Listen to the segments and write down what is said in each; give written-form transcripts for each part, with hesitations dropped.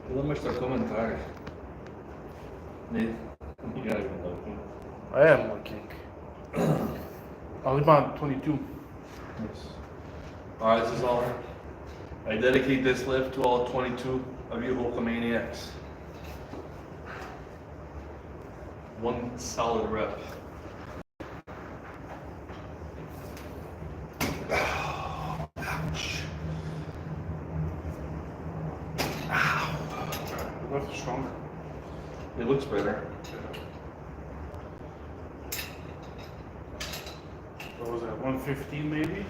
Pelo menos está comentar. You gotta be looking. I am looking. I'll leave on 22. Yes. Alright, this is all. I dedicate this lift to all 22 of you Hulkamaniacs. One solid rep. Ouch. Ow. Left stronger. It looks better. What was that? 115 maybe?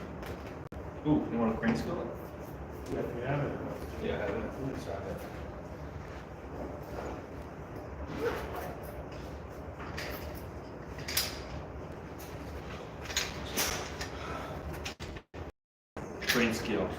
Ooh, you want a crane skill? Yeah, we have it. Yeah, I have it. Let's try it. Crane skill.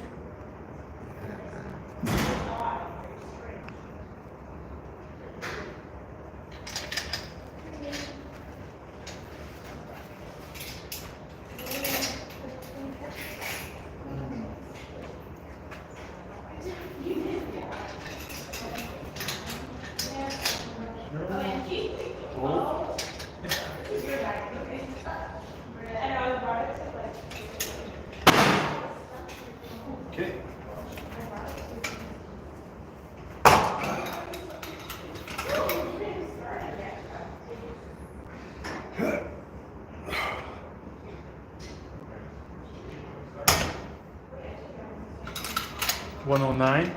Okay. $109.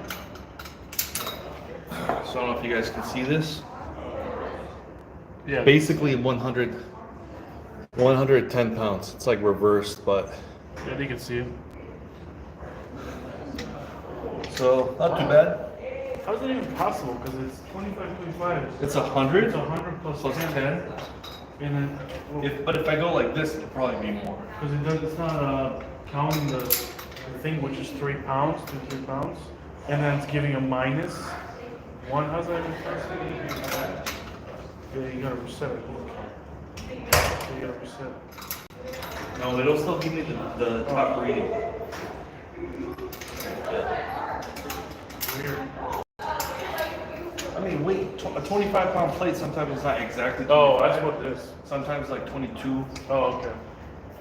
So I don't know if you guys can see this. Yeah. Basically 110 pounds. It's like reversed, but Yeah, they can see it. so not too bad. How is that even possible? Because it's 25. It's 100 It's 100 plus plus 10. 10. And then, But if I go like this, it'll probably be more. because it's not counting the thing, which is 3 pounds, 3 pounds. And then it's giving a minus 1. How's that even possible? Yeah, you gotta reset it. You gotta reset. No, it'll still give me the top reading. Weird. I mean, wait, a 25-pound plate sometimes is not exactly 25. Oh, that's what it is. Sometimes like 22, Oh, okay.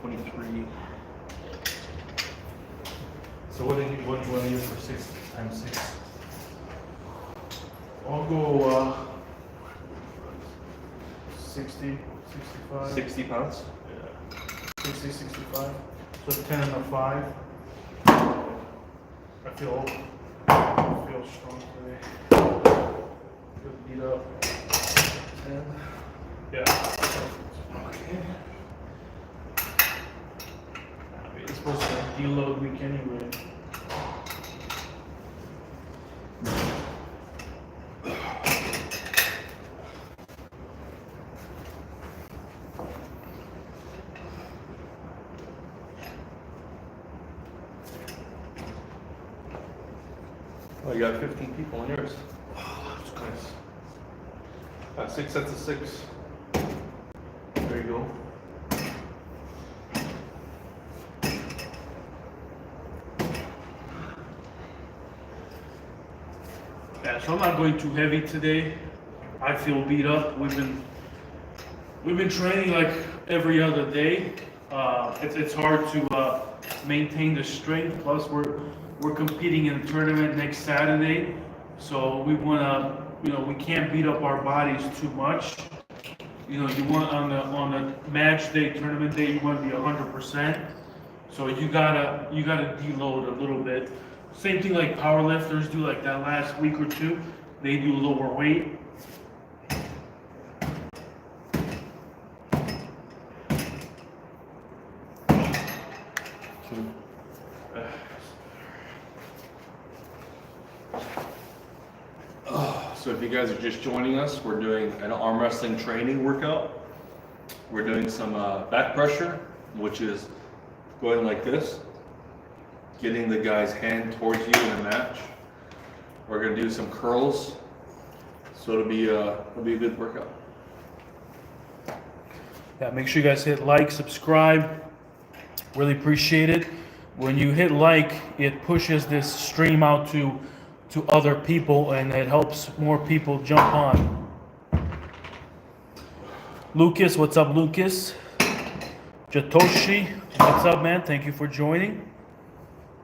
23. So what do you want to use for 6 times 6? I'll go 60, 65. 60 pounds. Yeah. 60, 65. So 10 and a 5. I feel strong today. Feel beat up. 10. Yeah. Okay. It's supposed to deload week anyway. Oh, you got 15 people in yours. Oh, that's nice. 6 sets of 6. There you go. Yeah, so I'm not going too heavy today. I feel beat up. We've been training like every other day. It's hard to maintain the strength. Plus, we're competing in a tournament next Saturday, so we wanna, we can't beat up our bodies too much. You want on the match day, tournament day, you want to be 100%. So you gotta deload a little bit. Same thing like powerlifters do, like that last week or two, they do lower weight. So if you guys are just joining us, we're doing an arm wrestling training workout. We're doing some back pressure, which is going like this, getting the guy's hand towards you in a match. We're gonna do some curls, so it'll be a good workout. Yeah, make sure you guys hit like, subscribe. Really appreciate it. When you hit like, it pushes this stream out to to other people, and it helps more people jump on. Lucas, what's up, Lucas? Jatoshi, what's up, man? Thank you for joining.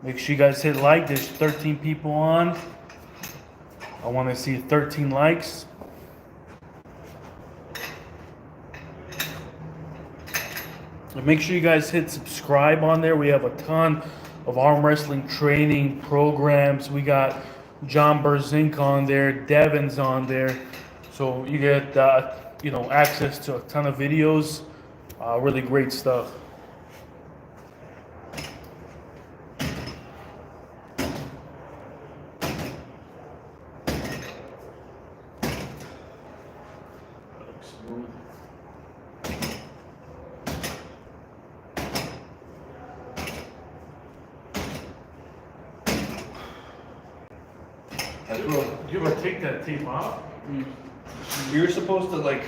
Make sure you guys hit like. There's 13 people on. I want to see 13 likes. And make sure you guys hit subscribe on there. We have a ton of arm wrestling training programs. We got John Berzink on there, Devin's on there. So you get access to a ton of videos. Really great stuff. You ever take that tape off? You're supposed to like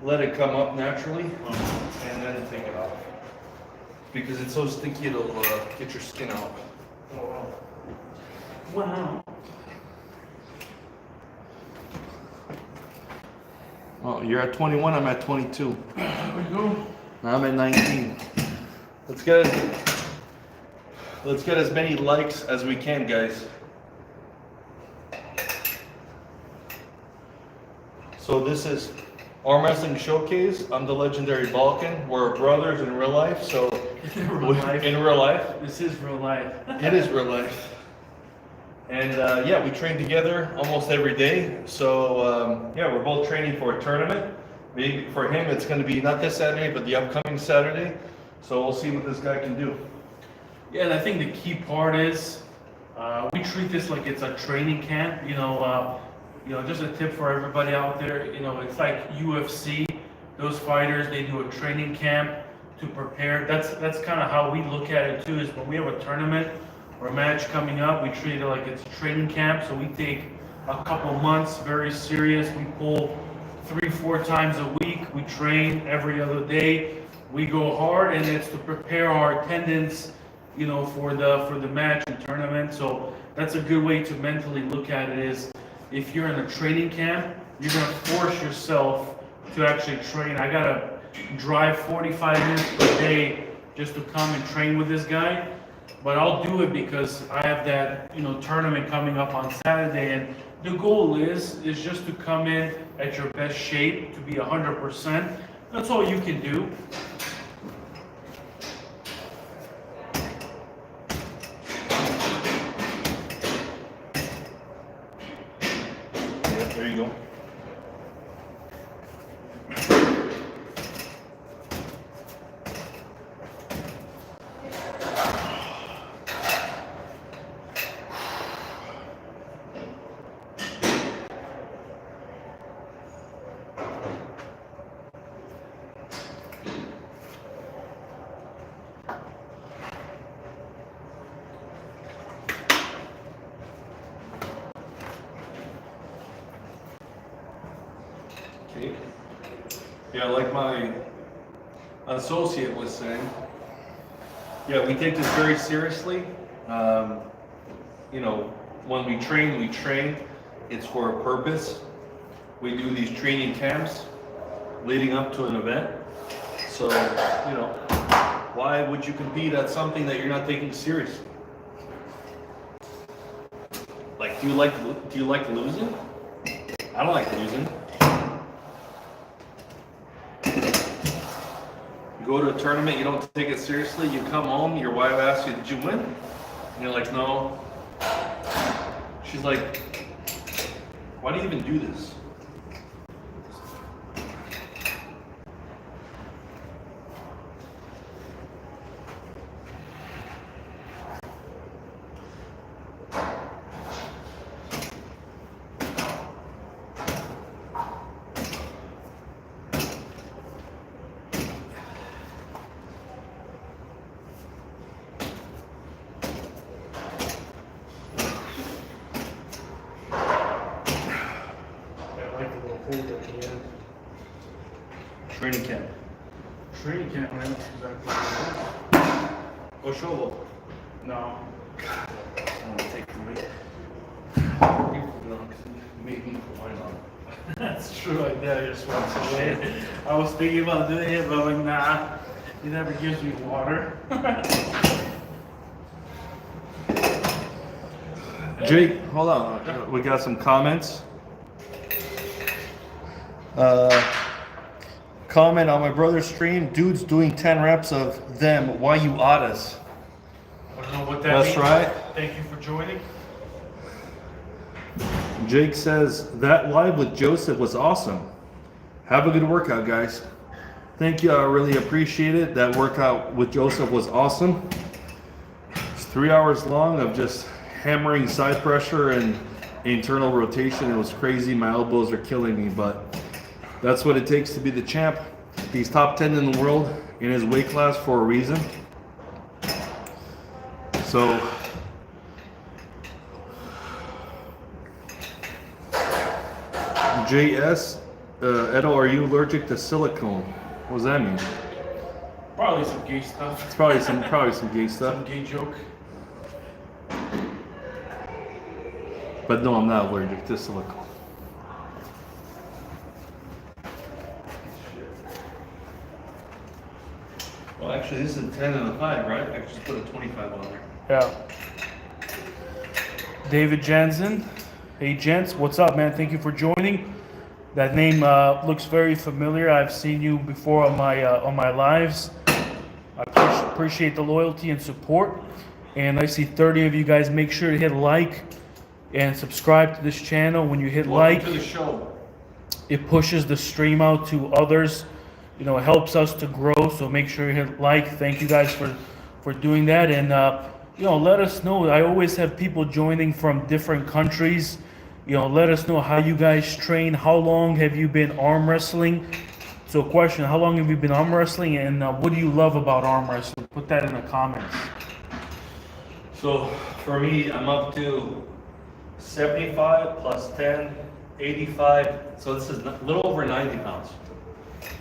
let it come up naturally and then take it off. Because it's so sticky it'll get your skin out. Oh, wow. Oh, you're at 21, I'm at 22. There we go. Now I'm at 19. Let's get as many likes as we can, guys. So this is Arm Wrestling Showcase. I'm the legendary Balkan. We're brothers in real life, so in real life. This is real life. It is real life. And yeah, we train together almost every day. So yeah, we're both training for a tournament. Maybe for him, it's going to be not this Saturday, but the upcoming Saturday. So we'll see what this guy can do. Yeah, and I think the key part is we treat this like it's a training camp. Just a tip for everybody out there. It's like UFC. Those fighters, they do a training camp to prepare. That's kind of how we look at it too. Is when we have a tournament or a match coming up, we treat it like it's a training camp. So we take a couple months very serious. We pull 3-4 times a week. We train every other day. We go hard, and it's to prepare our attendance, for the match and tournament. So that's a good way to mentally look at it. Is if you're in a training camp, you're gonna force yourself to actually train. I gotta drive 45 minutes per day just to come and train with this guy, but I'll do it because I have that tournament coming up on Saturday, and the goal is just to come in at your best shape, to be 100%. That's all you can do. There you go. Okay. Yeah, like my associate was saying, yeah, we take this very seriously. When we train, it's for a purpose. We do these training camps leading up to an event. So, why would you compete at something that you're not taking seriously? Like, do you like losing? I don't like losing. You go to a tournament, you don't take it seriously, you come home, your wife asks you, did you win? And you're like, no. She's like, why do you even do this? Training camp. Training camp, man. Exactly. Go shovel. No. I'm gonna take the weight. beat me for why not? That's true, like that just walks away. I was thinking about doing it, but I'm like, nah, he never gives me water. Jake, hold on. We got some comments. Comment on my brother's stream. Dude's doing 10 reps of them. Why you ought us? I don't know what that means. That's right. Thank you for joining. Jake says that live with Joseph was awesome. Have a good workout, guys. Thank you. I really appreciate it. That workout with Joseph was awesome. It's 3 hours long of just hammering side pressure and internal rotation. It was crazy. My elbows are killing me, but that's what it takes to be the champ. He's top 10 in the world in his weight class for a reason. So JS, Edo, are you allergic to silicone? What does that mean? Probably some gay stuff. It's probably some gay stuff. Some gay joke. But no, I'm not allergic to silicone. Well, actually, this is a 10 and a 5, right? I just put a 25 on there. Yeah. David Jansen. Hey, gents, what's up, man? Thank you for joining. That name looks very familiar. I've seen you before on my lives. I appreciate the loyalty and support. And I see 30 of you guys. Make sure to hit like and subscribe to this channel. When you hit like, to the show. it pushes the stream out to others. You know, it helps us to grow. So make sure you hit like. Thank you guys for doing that. And you know, let us know. I always have people joining from different countries. You know, let us know how you guys train. How long have you been arm wrestling? So question, how long have you been arm wrestling, and what do you love about arm wrestling? Put that in the comments. So for me, I'm up to 75 plus 10, 85. So this is a little over 90 pounds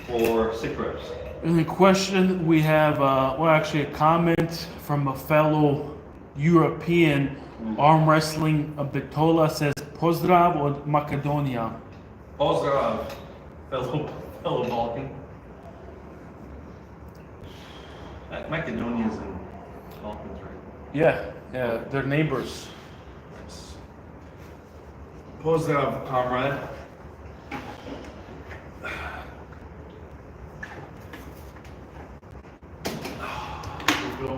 for 6 reps. In the question, we have, well, actually a comment from a fellow European arm wrestling. Bitola says, Pozdrav od Macedonia. Pozdrav, fellow Balkan. Macedonia's in Balkans, right? Yeah, they're neighbors. Pozdrav, comrade.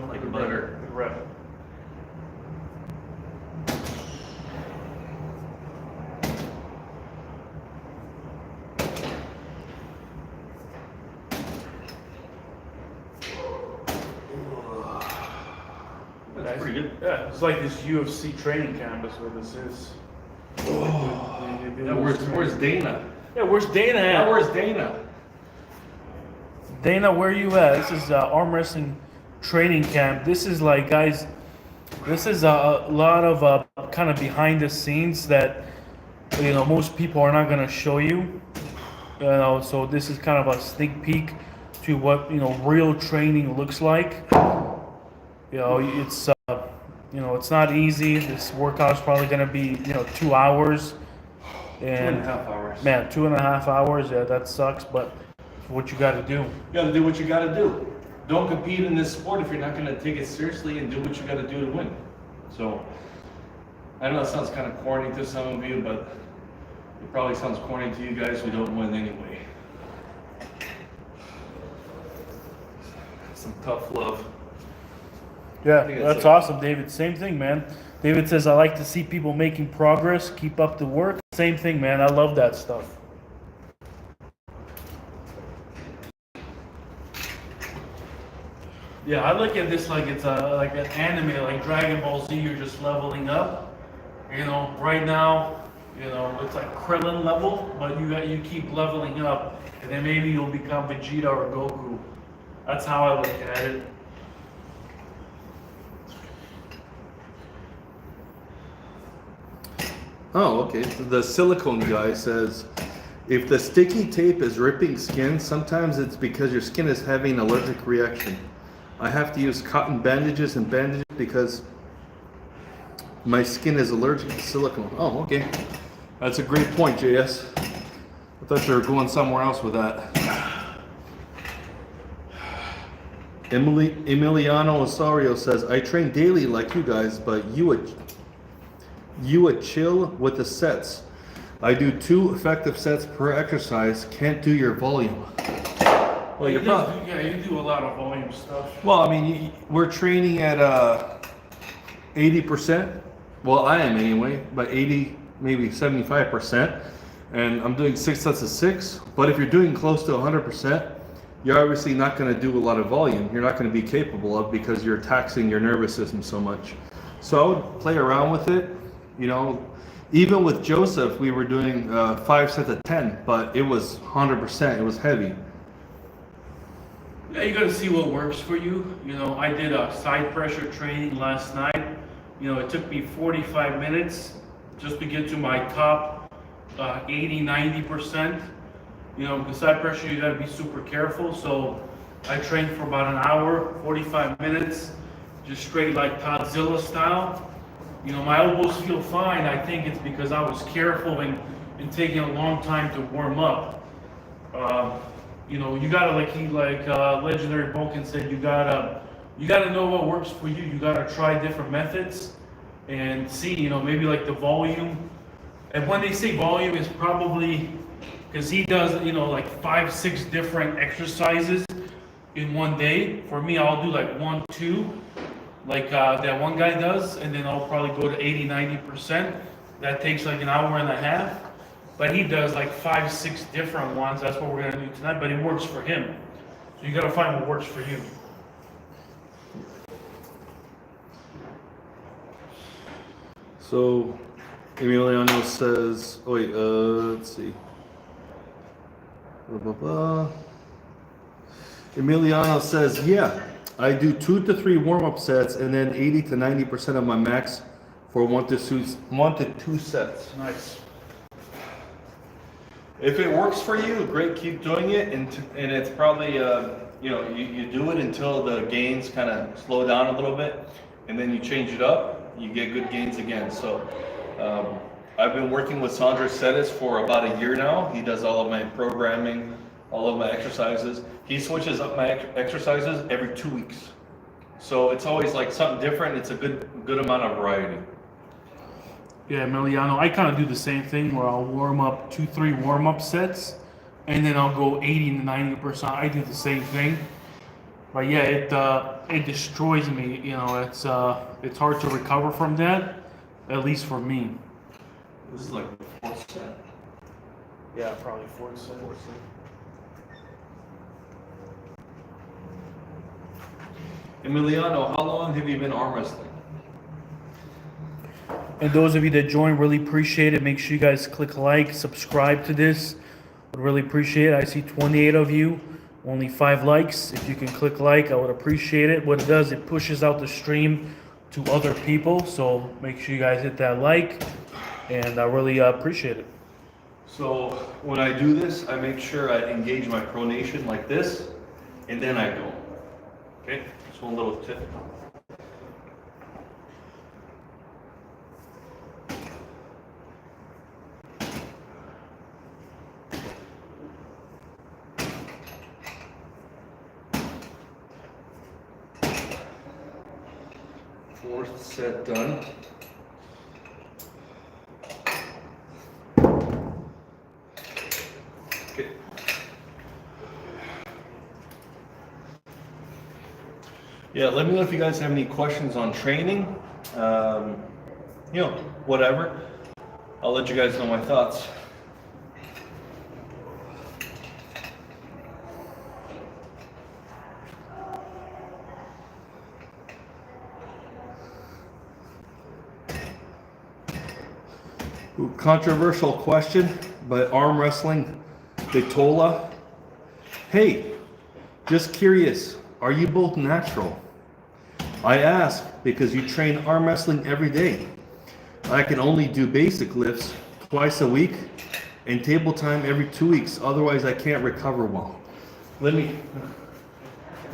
Like butter. Right. That's pretty good. Yeah, it's like this UFC training camp is what this is. Yeah, where's Dana? Yeah, where's Dana at? Yeah, where's Dana? Dana, where you at? This is arm wrestling training camp. This is like, guys, this is a lot of kind of behind the scenes that, you know, most people are not going to show you. You know, so this is kind of a sneak peek to what, you know, real training looks like. You know, it's you know, it's not easy. This workout's probably going to be, you know, 2 hours. And 2.5 hours. Man, 2.5 hours. Yeah, that sucks, but it's what you got to do. You got to do what you got to do. Don't compete in this sport if you're not going to take it seriously and do what you got to do to win. So, I know that sounds kind of corny to some of you, but it probably sounds corny to you guys who don't win anyway. Some tough love. Yeah, think that's it's awesome, David. Same thing, man. David says, I like to see people making progress. Keep up the work. Same thing, man. I love that stuff. Yeah, I look at this like it's like an anime, like Dragon Ball Z. You're just leveling up. You know, right now, you know, it's like Krillin level, but you keep leveling up, and then maybe you'll become Vegeta or Goku. That's how I look at it. Oh, okay. The silicone guy says, if the sticky tape is ripping skin, sometimes it's because your skin is having an allergic reaction. I have to use cotton bandages and bandages because my skin is allergic to silicone. Oh, okay. That's a great point, JS. I thought you were going somewhere else with that. Emiliano Osorio says, I train daily like you guys, but you would chill with the sets. I do 2 effective sets per exercise. Can't do your volume. Well, you do a lot of volume stuff. Well, I mean, we're training at 80%. Well, I am anyway, but 80, maybe 75%. And I'm doing 6 sets of 6. But if you're doing close to 100%, you're obviously not going to do a lot of volume. You're not going to be capable of, because you're taxing your nervous system so much. So I would play around with it. You know, even with Joseph, we were doing 5 sets of 10, but it was 100%. It was heavy. Yeah, you got to see what works for you. You know, I did a side pressure training last night. You know, it took me 45 minutes just to get to my top 80-90%. You know, the side pressure, you got to be super careful. So I trained for about an hour, 45 minutes, just straight like Godzilla style. You know, my elbows feel fine. I think it's because I was careful and taking a long time to warm up. You know, you gotta, legendary Vulcan said, you gotta know what works for you. You gotta try different methods and see, you know, maybe like the volume. And when they say volume, is probably because he does, you know, like 5-6 different exercises in one day. For me, I'll do like 1, 2, like that one guy does, and then I'll probably go to 80-90%. That takes like an hour and a half. But he does like 5-6 different ones. That's what we're gonna do tonight, but it works for him. So you gotta find what works for you. So Emiliano says, oh wait, let's see. Emiliano says, yeah, I do 2 to 3 warm-up sets and then 80-90% of my max for 1 to 2 sets. Nice. If it works for you, great, keep doing it, and it's probably, you know, you do it until the gains kind of slow down a little bit, and then you change it up, you get good gains again. So I've been working with Sandro Sedes for about a year now. He does all of my programming, all of my exercises. He switches up my exercises every 2 weeks. So it's always like something different. It's a good amount of variety. Yeah, Emiliano, I kind of do the same thing where I'll warm up 2-3 warm-up sets, and then I'll go 80-90%. I do the same thing, but yeah, it destroys me. You know, it's hard to recover from that, at least for me. This is like the 4th set. Yeah, probably 4th set. Emiliano, how long have you been arm wrestling? And those of you that joined, really appreciate it. Make sure you guys click like, subscribe to this. Would really appreciate it. I see 28 of you, only 5 likes. If you can click like, I would appreciate it. What it does, it pushes out the stream to other people. So make sure you guys hit that like, and I really appreciate it. So when I do this, I make sure I engage my pronation like this, and then I go. Okay, just one little tip. Fourth set done. Okay. Yeah, let me know if you guys have any questions on training. You know, whatever. I'll let you guys know my thoughts. Controversial question by Armwrestling Training. Hey, just curious, are you both natural? I ask because you train arm wrestling every day. I can only do basic lifts twice a week and table time every 2 weeks. Otherwise, I can't recover well. Let me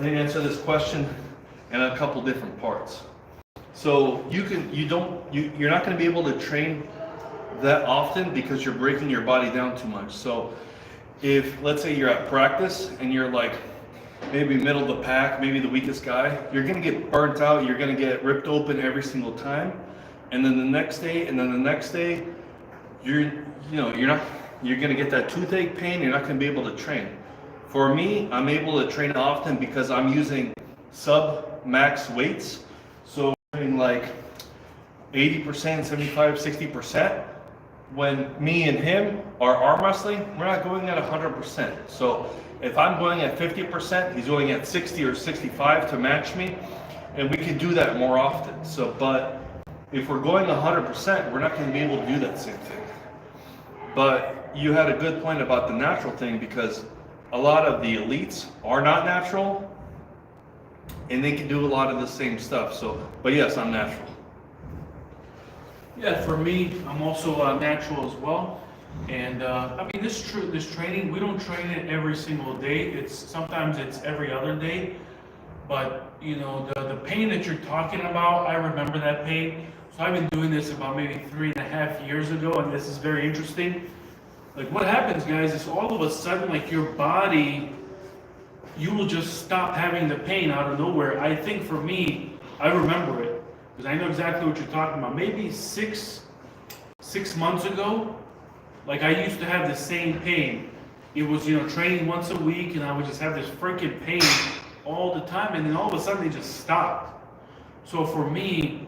answer this question in a couple different parts. So you're not going to be able to train that often because you're breaking your body down too much. So if, let's say you're at practice and you're like maybe middle of the pack, maybe the weakest guy, you're gonna get burnt out, you're gonna get ripped open every single time. And then the next day, and then the next day, you're gonna get that toothache pain, you're not gonna be able to train. For me, I'm able to train often because I'm using sub-max weights. So I'm doing like 80%, 75, 60%. When me and him are arm wrestling, we're not going at 100%. So if I'm going at 50%, he's going at 60 or 65 to match me, and we can do that more often. So, but if we're going 100%, we're not going to be able to do that same thing. But you had a good point about the natural thing, because a lot of the elites are not natural, and they can do a lot of the same stuff. So, but yes, I'm natural. Yeah, for me, I'm also natural as well. And I mean, this training, we don't train it every single day. Sometimes it's every other day. But you know, the pain that you're talking about, I remember that pain. So I've been doing this about maybe 3.5 years ago, and this is very interesting. Like what happens, guys, is all of a sudden, like your body, you will just stop having the pain out of nowhere. I think for me, I remember it, because I know exactly what you're talking about. Maybe six months ago, like I used to have the same pain. It was, training once a week, and I would just have this freaking pain all the time, and then all of a sudden it just stopped. So for me,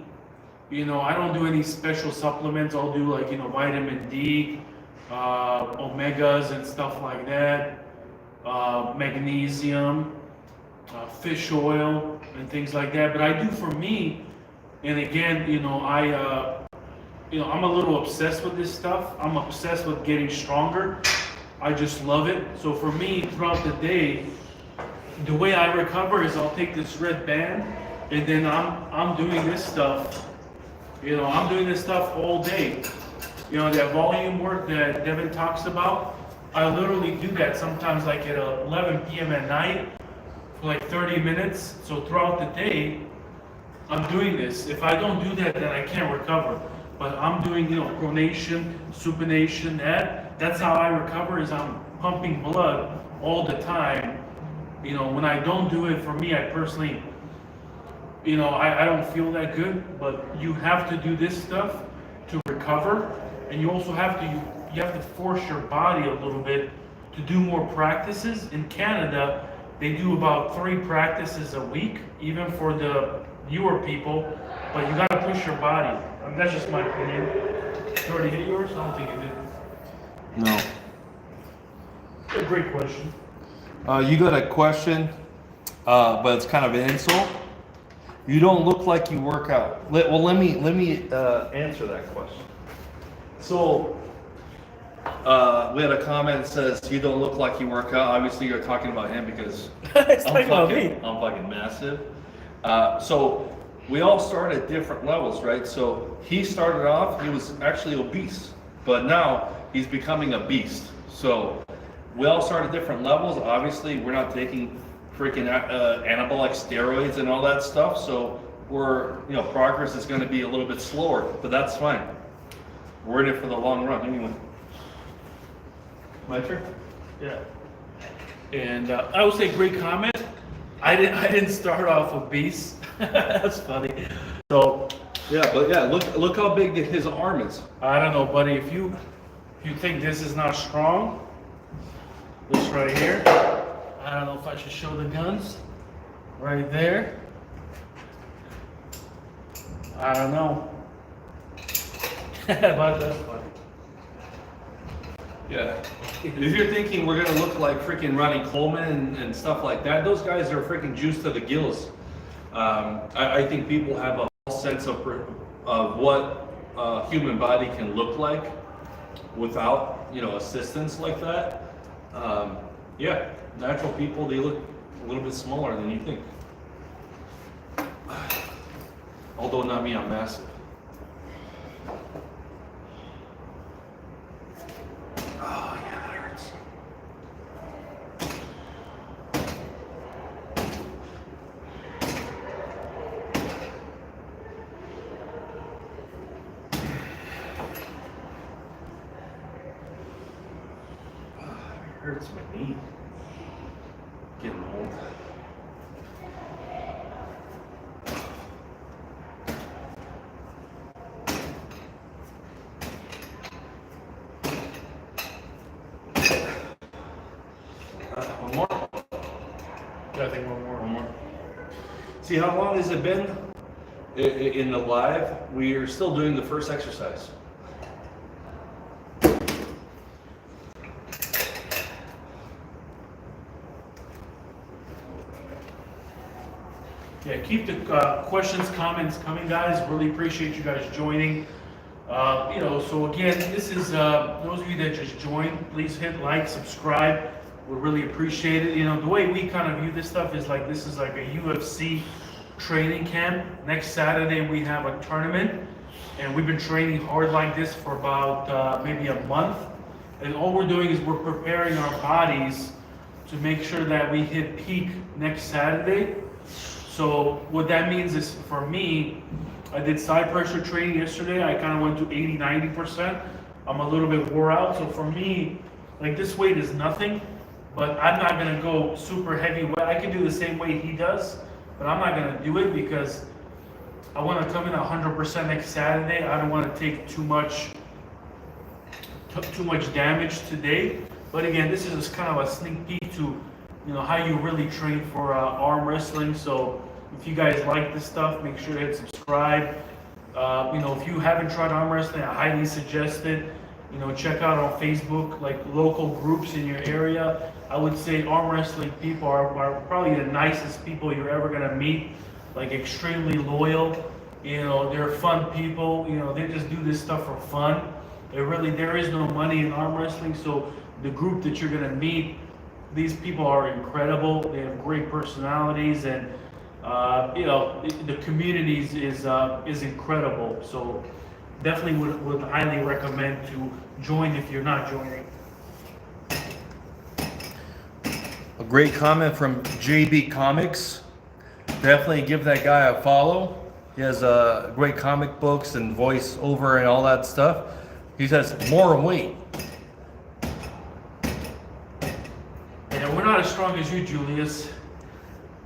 I don't do any special supplements. I'll do like, vitamin D, omegas and stuff like that, magnesium, fish oil and things like that. But I do for me, and again, I'm a little obsessed with this stuff. I'm obsessed with getting stronger. I just love it. So for me, throughout the day, the way I recover is I'll take this red band, and then I'm doing this stuff. I'm doing this stuff all day. That volume work that Devin talks about, I literally do that sometimes like at 11 p.m. at night for like 30 minutes. So throughout the day, I'm doing this. If I don't do that, then I can't recover. But I'm doing, pronation, supination, that's how I recover, is I'm pumping blood all the time. When I don't do it, for me, I personally, I don't feel that good, but you have to do this stuff to recover. And you also have to force your body a little bit to do more practices. In Canada, they do about 3 practices a week, even for the newer people, but you gotta push your body. That's just my opinion. Did you already hit yours? I don't think you did. No. A great question. You got a question, but it's kind of an insult. You don't look like you work out. Let me answer that question. So, we had a comment that says you don't look like you work out. Obviously, you're talking about him because It's talking about me. I'm fucking massive. So we all start at different levels, right? So he started off, he was actually obese, but now he's becoming a beast. So we all start at different levels. Obviously, we're not taking freaking anabolic steroids and all that stuff. So progress is going to be a little bit slower, but that's fine. We're in it for the long run anyway. My turn? Yeah. And I would say great comment. I didn't start off obese. That's funny. So yeah, but yeah, look how big his arm is. I don't know, buddy. If you think this is not strong, this right here. I don't know if I should show the guns. Right there. I don't know. But that's funny. Yeah. If you're thinking we're gonna look like freaking Ronnie Coleman and stuff like that, those guys are freaking juiced to the gills. I think people have a false sense of what a human body can look like without, assistance like that. Yeah, natural people, they look a little bit smaller than you think. Although not me, I'm massive. Oh, yeah, that hurts. hurts my knee. Getting old. One more? Yeah, I think one more. One more. See, how long has it been in the live? We are still doing the first exercise. Yeah, keep the questions, comments coming, guys. Really appreciate you guys joining. So again, this is those of you that just joined, please hit like, subscribe. We really appreciate it. The way we kind of view this stuff is like this is like a UFC training camp. Next Saturday we have a tournament, and we've been training hard like this for about maybe a month. And all we're doing is we're preparing our bodies to make sure that we hit peak next Saturday. So what that means is, for me, I did side pressure training yesterday. I kind of went to 80, 90%. I'm a little bit wore out. So for me, like, this weight is nothing, but I'm not going to go super heavy weight. I can do the same weight he does, but I'm not going to do it because I want to come in 100% next Saturday. I don't want to take too much damage today. But again, this is just kind of a sneak peek to how you really train for arm wrestling. So if you guys like this stuff, make sure to hit subscribe. If you haven't tried arm wrestling, I highly suggest it. Check out on Facebook, like, local groups in your area. I would say arm wrestling people are probably the nicest people you're ever gonna meet. Like, extremely loyal. They're fun people. They just do this stuff for fun. There is no money in arm wrestling. So the group that you're gonna meet, these people are incredible. They have great personalities, and the communities is incredible. So definitely would highly recommend to join if you're not joining. A great comment from JB Comics. Definitely give that guy a follow. He has great comic books and voiceover and all that stuff. He says more weight. And we're not as strong as you, Julius.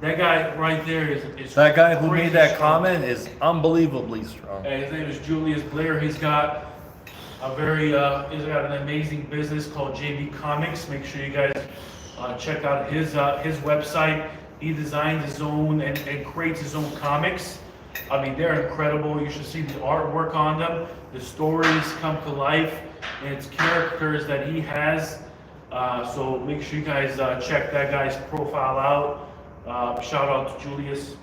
That guy right there is That guy who crazy made that strong. comment is unbelievably strong. His name is Julius Blair. He's got he's got an amazing business called JB Comics. Make sure you guys check out his website. He designs his own and creates his own comics. I mean, they're incredible. You should see the artwork on them. The stories come to life, and it's characters that he has. So make sure you guys check that guy's profile out. Shout out to Julius.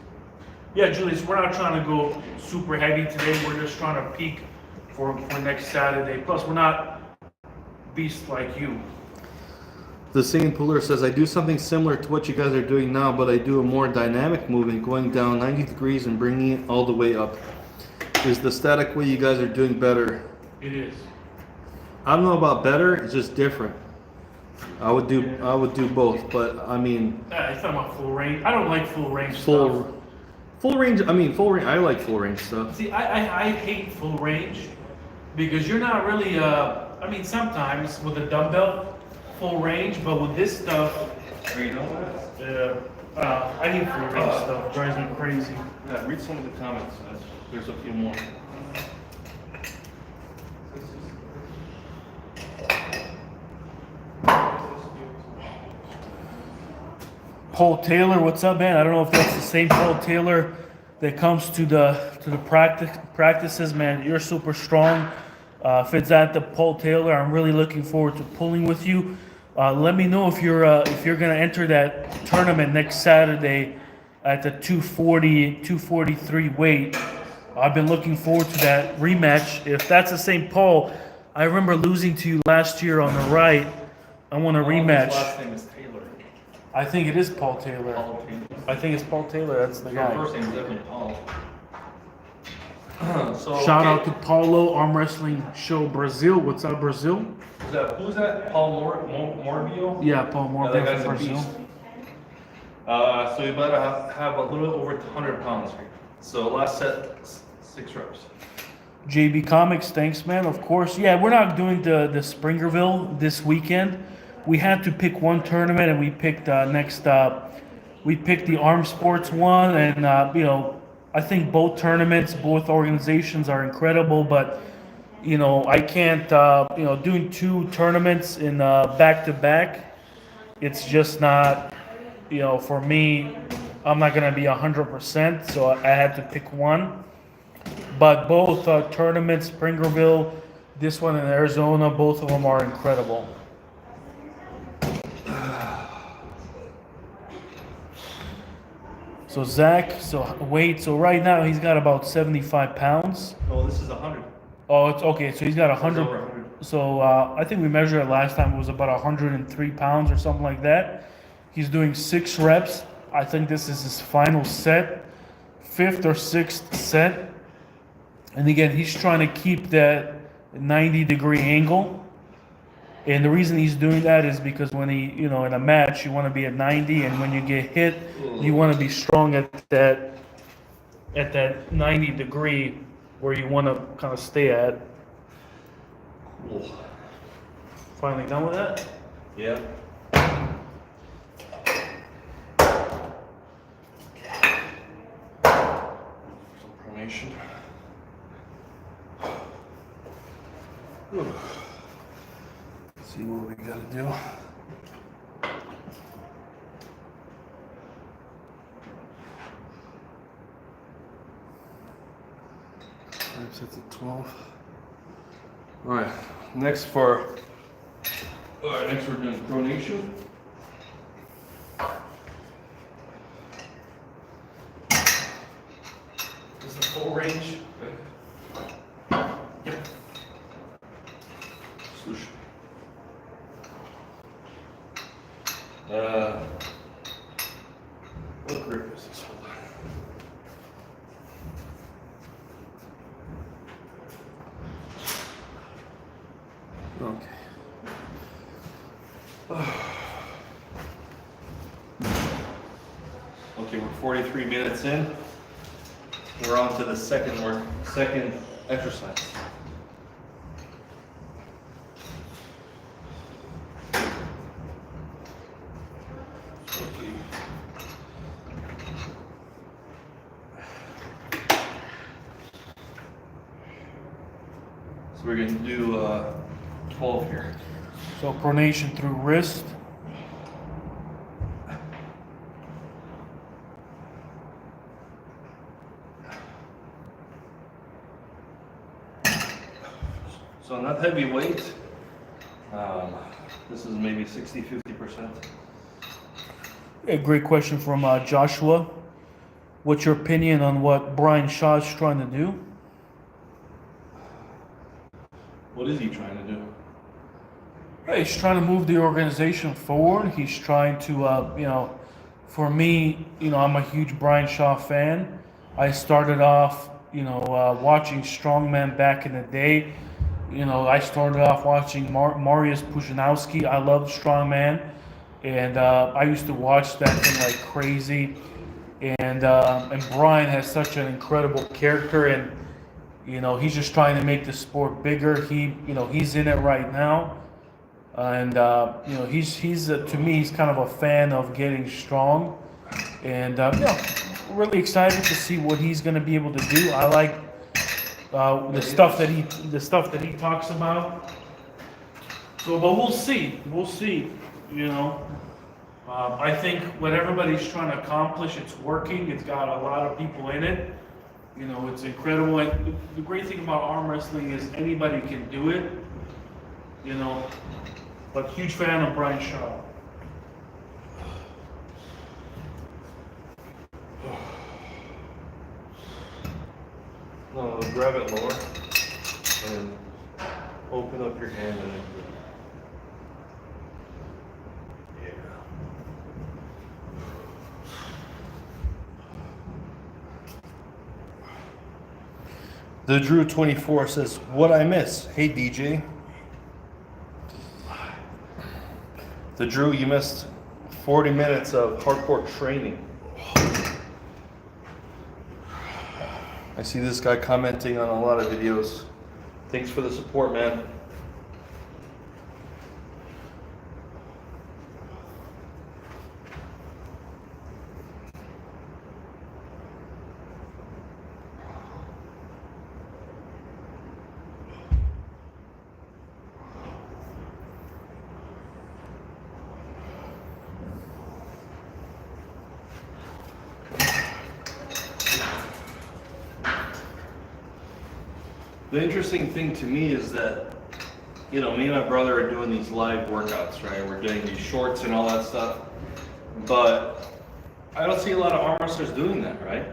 Yeah, Julius, we're not trying to go super heavy today. We're just trying to peak for next Saturday. Plus, we're not beasts like you. The singing puller says, I do something similar to what you guys are doing now, but I do a more dynamic movement, going down 90 degrees and bringing it all the way up. Is the static way you guys are doing better? It is. I don't know about better, it's just different. I would do both, but I mean, You're talking about full range. I don't like full range stuff. full range. I mean, full range. I like full range stuff. See, I hate full range because you're not really. Sometimes with a dumbbell, full range, but with this stuff, I need full range stuff. It drives me crazy. Yeah, read some of the comments. There's a few more. Paul Taylor, what's up, man? I don't know if that's the same Paul Taylor that comes to the practices, man. You're super strong. If it's at the Paul Taylor, I'm really looking forward to pulling with you. Let me know if you're gonna enter that tournament next Saturday at the 240, 243 weight. I've been looking forward to that rematch. If that's the same Paul, I remember losing to you last year on the right. I want a rematch. His last name is Taylor. I think it is Paul Taylor. Paul Taylor. I think it's Paul Taylor. That's the guy. First name is definitely Paul. Shout out to Paulo, Arm Wrestling Show Brazil. What's up, Brazil? Who's that? Paul Morbio? Yeah, Paul Morbio that guy's from a Brazil. beast. So you better have a little over 100 pounds here. So last set, 6 reps. JB Comics, thanks, man. Of course. Yeah, we're not doing the Springerville this weekend. we had to pick one tournament, and we picked we picked the arm sports one, and I think both tournaments, both organizations are incredible, but I can't doing two tournaments in back to back. It's just not for me. I'm not gonna be 100%, so I had to pick one. But both tournaments, Springerville, this one in Arizona, both of them are incredible. So Zach, so right now he's got about 75 pounds. No, this is 100. Oh, it's okay. So he's got It's over 100. 100. So I think we measured it last time. It was about 103 pounds or something like that. He's doing 6 reps. I think this is his final set, 5th or 6th set. And again, he's trying to keep that 90-degree angle. And the reason he's doing that is because when he, in a match, you want to be at 90, and when you get hit, you want to be strong at that 90-degree where you want to kind of stay at. Cool. Finally done with that? Yeah. Some pronation. Let's see what we gotta do. Sets at 12. All right. Next we're doing pronation. Is the full range? Yep. Swoosh. What grip is this one? Okay. Okay, we're 43 minutes in. We're on to the second exercise. So we're going to do 12 here. So pronation through wrist. So not heavy weight. This is maybe 60-50%. A great question from Joshua. What's your opinion on what Brian Shaw's trying to do? What is he trying to do? He's trying to move the organization forward. He's trying to, for me, I'm a huge Brian Shaw fan. I started off, watching strongman back in the day. I started off watching Mariusz Puszynowski. I loved strongman, and I used to watch that thing like crazy. And Brian has such an incredible character, and he's just trying to make the sport bigger. He's in it right now. And he's to me, he's kind of a fan of getting strong, and really excited to see what he's going to be able to do. I like the stuff that he talks about. So, but we'll see. I think what everybody's trying to accomplish, it's working. It's got a lot of people in it. It's incredible. And the great thing about arm wrestling is anybody can do it. But huge fan of Brian Shaw. No, grab it lower and open up your hand and then The Drew 24 says, "What I miss? Hey DJ." The Drew, you missed 40 minutes of hardcore training. I see this guy commenting on a lot of videos. Thanks for the support, man. The interesting thing to me is that, you know, me and my brother are doing these live workouts, right? We're doing these shorts and all that stuff. But I don't see a lot of arm wrestlers doing that, right?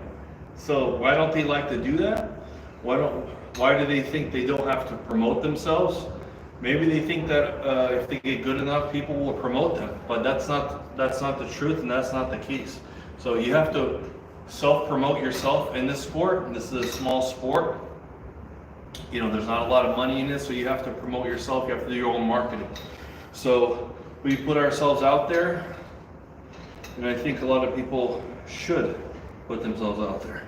So why don't they like to do that? Why do they think they don't have to promote themselves? Maybe they think that if they get good enough, people will promote them. But that's not the truth, and that's not the case. So you have to self-promote yourself in this sport. This is a small sport. You know, there's not a lot of money in it, so you have to promote yourself. You have to do your own marketing. So we put ourselves out there, and I think a lot of people should put themselves out there.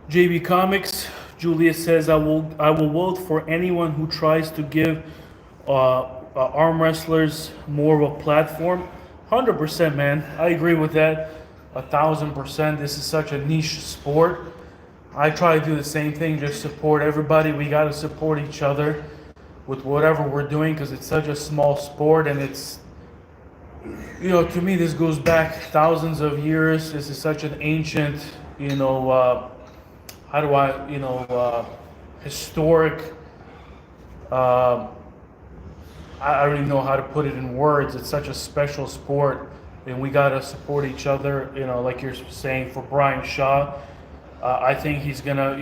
JB Comics, Julius says, I will vote for anyone who tries to give arm wrestlers more of a platform. 100%, man. I agree with that. 1,000%. This is such a niche sport. I try to do the same thing, just support everybody. We got to support each other with whatever we're doing because it's such a small sport, and it's, you know, to me, this goes back thousands of years. This is such an ancient, you know, historic, I don't even know how to put it in words. It's such a special sport, and we got to support each other, you know, like you're saying for Brian Shaw. I think he's gonna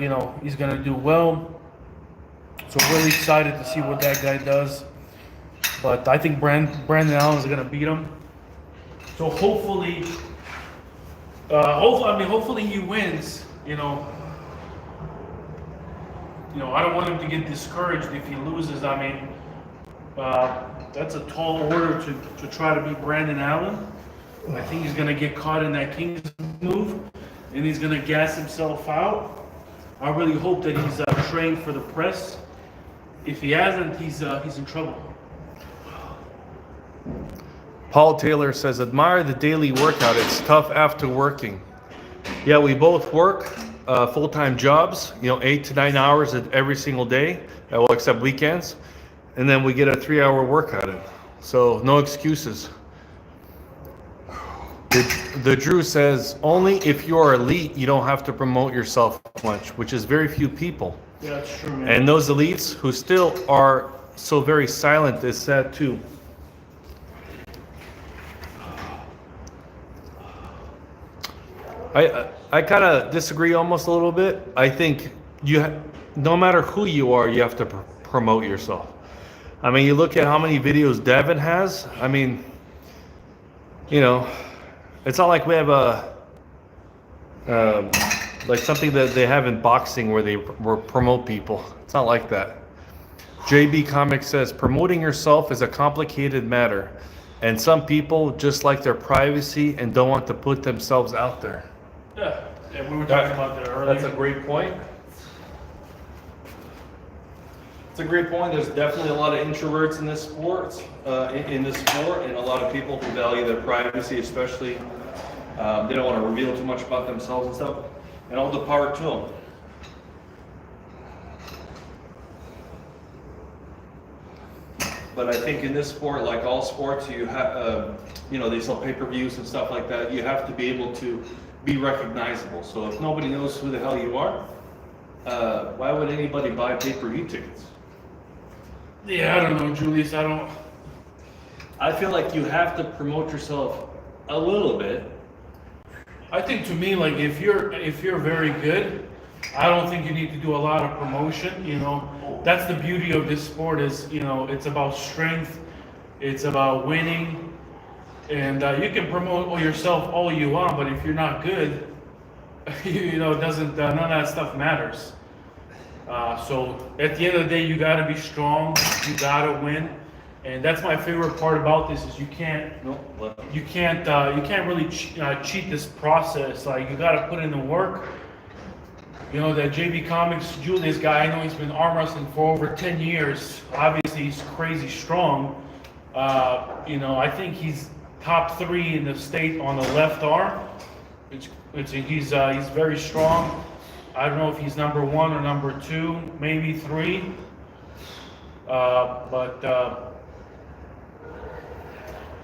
do well. So really excited to see what that guy does. But I think Brandon Allen is gonna beat him. So hopefully he wins. You know, I don't want him to get discouraged if he loses. I mean, that's a tall order to try to beat Brandon Allen. I think he's gonna get caught in that King's move, and he's gonna gas himself out. I really hope that he's trained for the press. If he hasn't, he's in trouble. Paul Taylor says, admire the daily workout. It's tough after working. Yeah, we both work full-time jobs, 8 to 9 hours every single day, well, except weekends. And then we get a 3-hour workout in. So no excuses. The Drew says, only if you're elite, you don't have to promote yourself much, which is very few people. Yeah, that's true, man. And those elites who still are so very silent is sad too. I kind of disagree almost a little bit. I think no matter who you are, you have to promote yourself. I mean, you look at how many videos Devin has. I mean, it's not like we have like something that they have in boxing where they promote people. It's not like that. JB Comics says, promoting yourself is a complicated matter, and some people just like their privacy and don't want to put themselves out there. Yeah, we were talking about that earlier. That's a great point. It's a great point. There's definitely a lot of introverts in this sport, and a lot of people who value their privacy, especially. They don't want to reveal too much about themselves and stuff. And all the power to them. But I think in this sport, like all sports, you have, they sell pay-per-views and stuff like that. You have to be able to be recognizable. So if nobody knows who the hell you are, why would anybody buy pay-per-view tickets? Yeah, I don't know, Julius. I feel like you have to promote yourself a little bit. I think to me, like if you're very good, I don't think you need to do a lot of promotion. That's the beauty of this sport is, it's about strength, it's about winning, and you can promote yourself all you want, but if you're not good, it doesn't. None of that stuff matters. So at the end of the day, you got to be strong. You got to win. And that's my favorite part about this is you can't really cheat this process. Like you got to put in the work. That JB Comics Julius guy, I know he's been arm wrestling for over 10 years. Obviously, he's crazy strong. I think he's top 3 in the state on the left arm. He's very strong. I don't know if he's number 1 or number 2, maybe 3.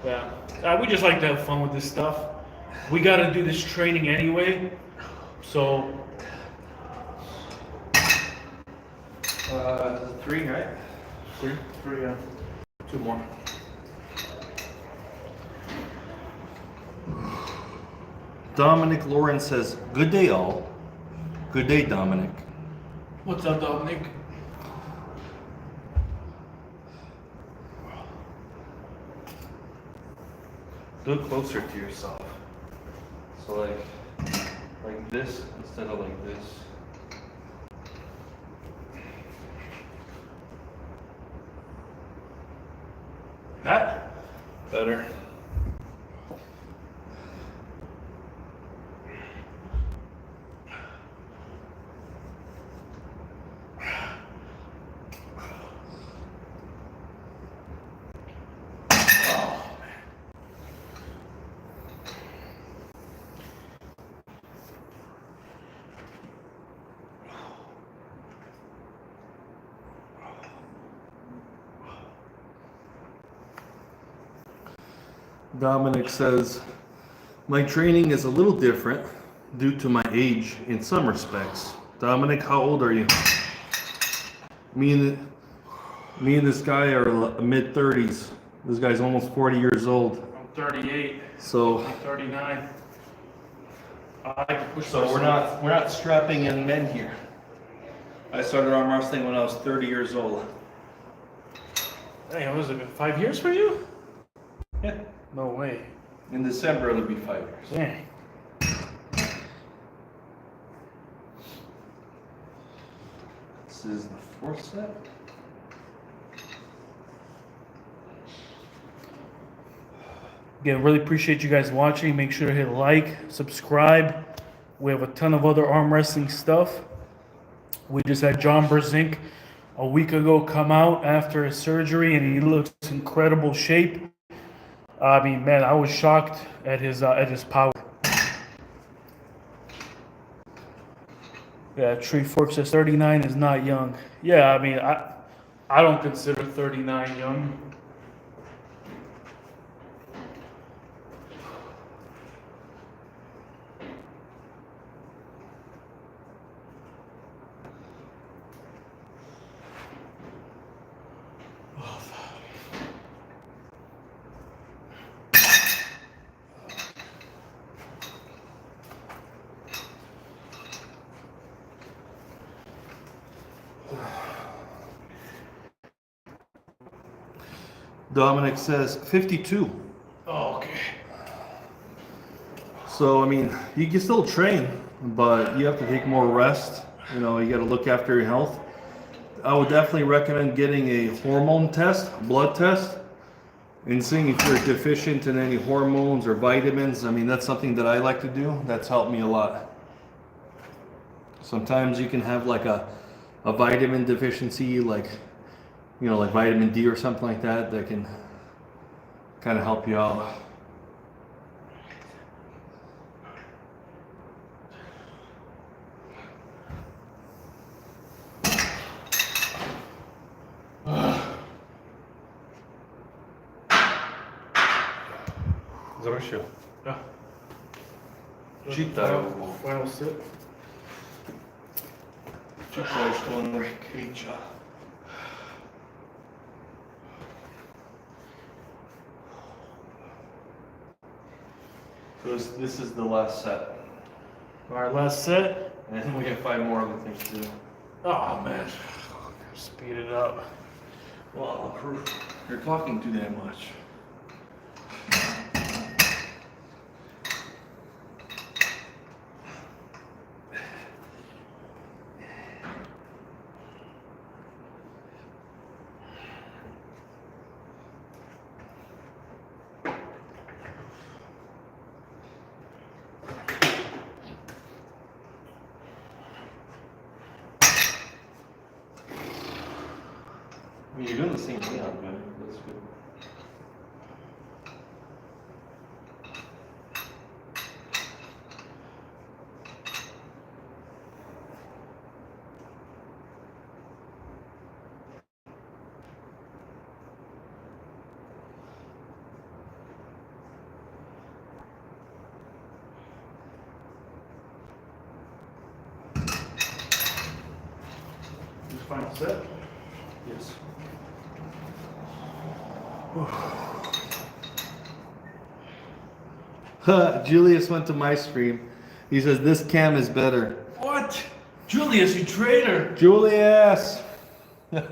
Yeah, we just like to have fun with this stuff. We got to do this training anyway, so 3, right? 3, yeah. 2 more. Dominic Lawrence says, "Good day, all." Good day, Dominic. What's up, Dominic? Do it closer to yourself. So like this instead of like this. That? Better. Dominic says, "My training is a little different due to my age in some respects." Dominic, how old are you? Me and this guy are mid-30s. This guy's almost 40 years old. I'm 38. So I'm 39. I can push So we're not strapping in men here. I started arm wrestling when I was 30 years old. Hey, what was it, 5 years for you? Yeah. No way. In December it'll be 5 years. Dang. This is the 4th set. Again, really appreciate you guys watching. Make sure to hit like, subscribe. We have a ton of other arm wrestling stuff. We just had John Brzenk a week ago come out after his surgery, and he looks incredible shape. I mean, man, I was shocked at his power. Yeah, Tree Fork says 39 is not young. Yeah, I mean, I don't consider 39 young. Dominic says 52. Oh, okay. So, I mean, you can still train, but you have to take more rest. You know, you got to look after your health. I would definitely recommend getting a hormone test, blood test, and seeing if you're deficient in any hormones or vitamins. I mean, that's something that I like to do. That's helped me a lot. Sometimes you can have like a vitamin deficiency, like, you know, like vitamin D or something like that, that can kind of help you out. Završil. Yeah. Čítaj. Final sit. Čítaj, što on kriča. So this is the last set. All right, last set. And we have 5 more other things to do. Oh, man. Speed it up. Well, you're talking too damn much. I mean, you're doing the same thing on good. That's good. final set. Yes. Julius went to my stream. He says this cam is better. What? Julius, you traitor! Julius! What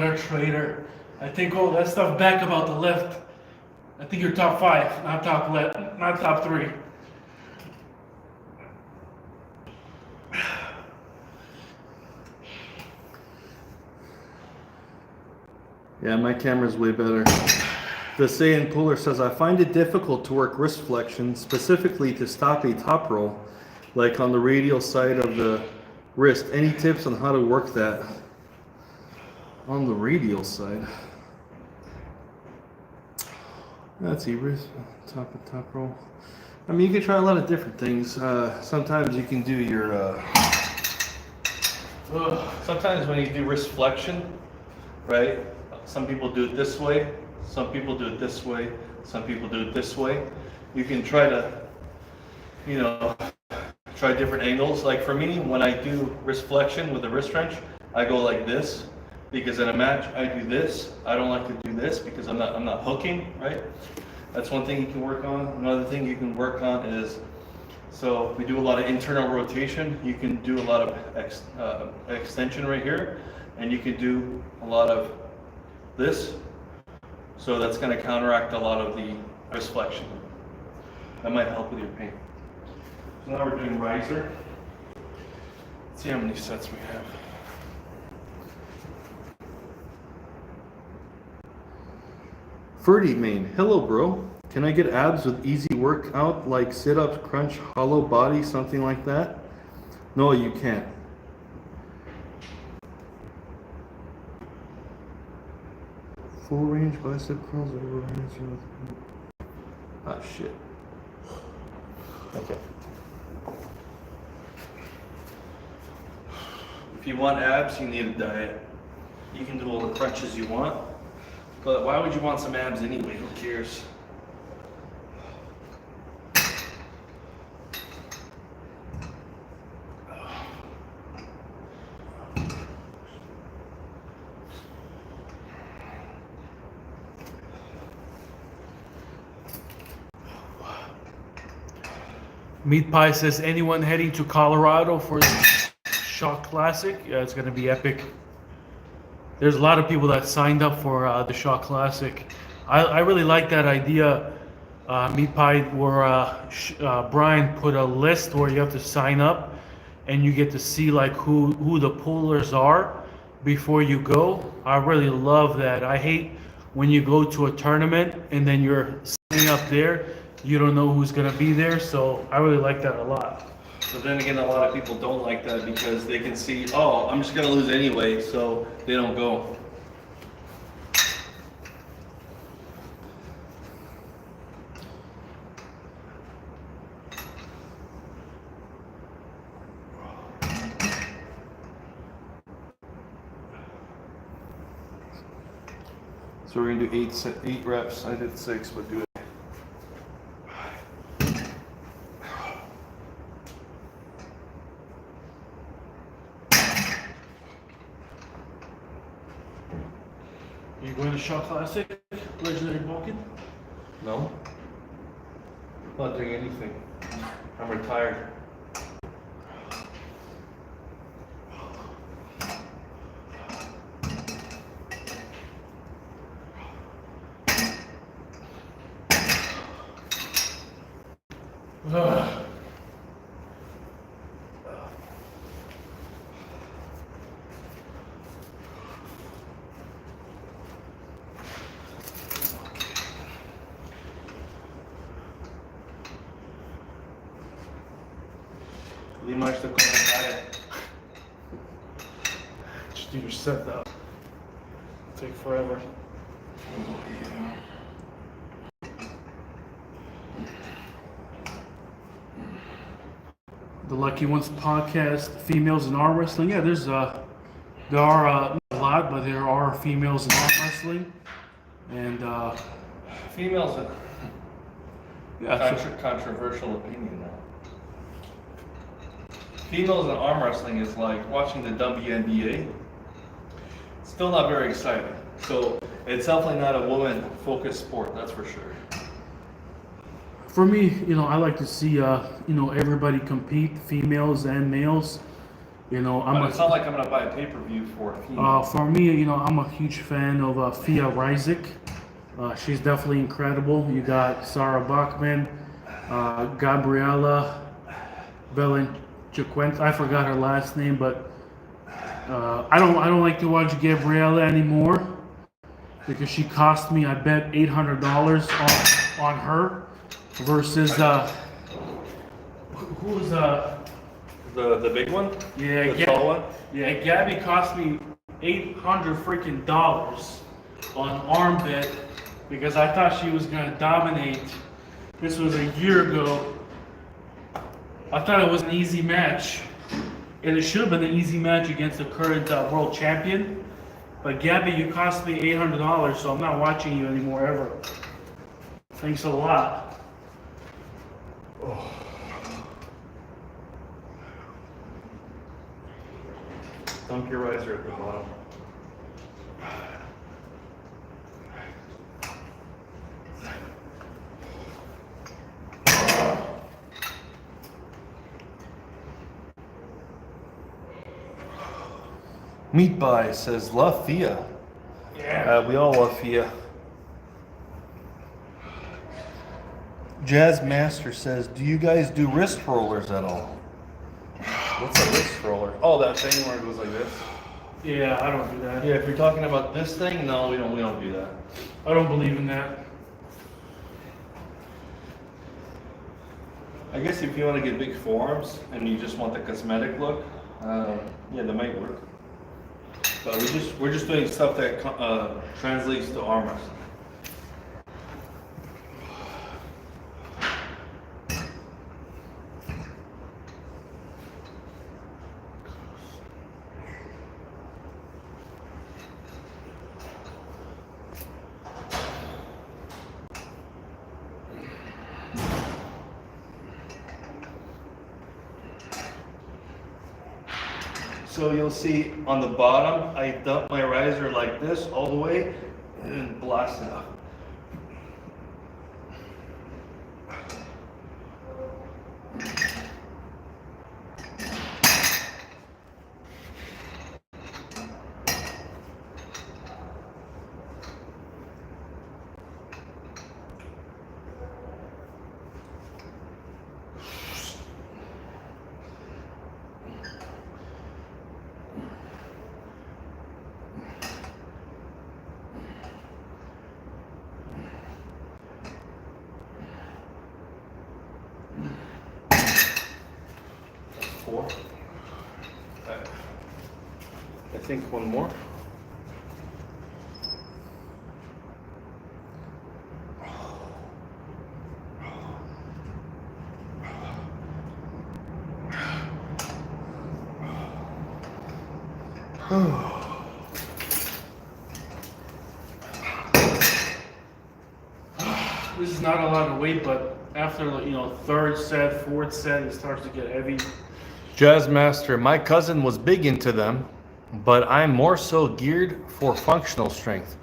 a traitor. I think all that stuff back about the left. I think you're top 5, not top left, not top 3. Yeah, my camera's way better. The Saiyan Cooler says, I find it difficult to work wrist flexion, specifically to stop a top roll, like on the radial side of the wrist. Any tips on how to work that? On the radial side. Let's see, wrist, top roll. I mean, you can try a lot of different things. Sometimes you can do your, sometimes when you do wrist flexion, right? Some people do it this way, some people do it this way, some people do it this way. You can try to, you know, try different angles. Like for me, when I do wrist flexion with the wrist wrench, I go like this, because in a match I do this. I don't like to do this because I'm not hooking, right? That's one thing you can work on. Another thing you can work on is, so we do a lot of internal rotation. You can do a lot of extension right here, and you can do a lot of this. So that's going to counteract a lot of the wrist flexion. That might help with your pain. So now we're doing riser. Let's see how many sets we have. Ferdy Main, hello bro. Can I get abs with easy workout like sit-ups, crunch, hollow body, something like that? No, you can't. Full range bicep curls over ah shit. Okay. If you want abs, you need a diet. You can do all the crunches you want, but why would you want some abs anyway? Who cares? Meat Pie says, anyone heading to Colorado for the Shock Classic? Yeah, it's going to be epic. There's a lot of people that signed up for the Shock Classic. I really like that idea, Meat Pie, where Brian put a list where you have to sign up and you get to see like who the pullers are before you go. I really love that. I hate when you go to a tournament and then you're signing up there. You don't know who's going to be there, so I really like that a lot. But then again, a lot of people don't like that because they can see, oh, I'm just going to lose anyway, so they don't go. So we're going to do 8 reps. I did 6, but do it. Are you going to Shock Classic, Legendary Balkan? No? I'm not doing anything. I'm retired. Ugh. Limaš to komentare. Just do your set though. Take forever. The Lucky Ones podcast, females in arm wrestling. Yeah, there are not a lot, but there are females in arm wrestling, and Females, yeah, controversial opinion now. females in arm wrestling is like watching the WNBA. Still not very exciting. So it's definitely not a woman-focused sport, that's for sure. For me, I like to see, everybody compete, females and males. But it's not like I'm gonna buy a pay-per-view for a female. For me, I'm a huge fan of Fia Ryzik. She's definitely incredible. You got Sarah Bachman, Gabriela Belenchiquent. I forgot her last name, but I don't like to watch Gabriela anymore because she cost me, I bet, $800 on her versus who's The big one? yeah, The tall one? Yeah, Gabby cost me $800 freaking dollars on arm bet because I thought she was gonna dominate. This was a year ago. I thought it was an easy match, and it should have been an easy match against the current world champion. But Gabby, you cost me $800, so I'm not watching you anymore ever. Thanks a lot. Dunk your riser at the bottom. Meat Buy says, love Fia. Yeah. We all love Fia. Jazz Master says, do you guys do wrist rollers at all? What's a wrist roller? Oh, that thing where it goes like this? Yeah, I don't do that. Yeah, if you're talking about this thing, no, we don't do that. I don't believe in that. I guess if you want to get big forearms and you just want the cosmetic look, yeah, that might work. But we're just doing stuff that translates to arm wrestling. So you'll see on the bottom, I dump my riser like this all the way and blast it up. Four. I think one more. This is not a lot of weight, but after third set, fourth set, it starts to get heavy. Jazz Master, my cousin was big into them, but I'm more so geared for functional strength.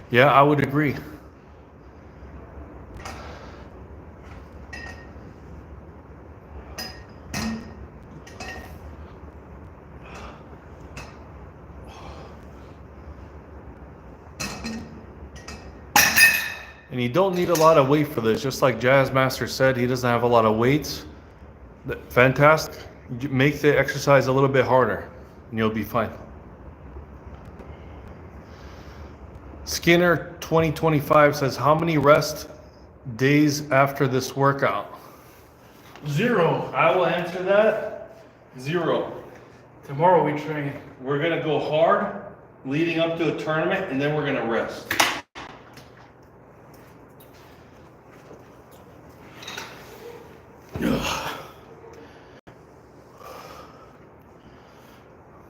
Yeah, I would agree. And you don't need a lot of weight for this. Just like Jazz Master said, he doesn't have a lot of weights. Fantastic. Make the exercise a little bit harder and you'll be fine. Skinner 2025 says, how many rest days after this workout? 0. I will answer that. 0. Tomorrow we train. We're going to go hard leading up to a tournament and then we're going to rest.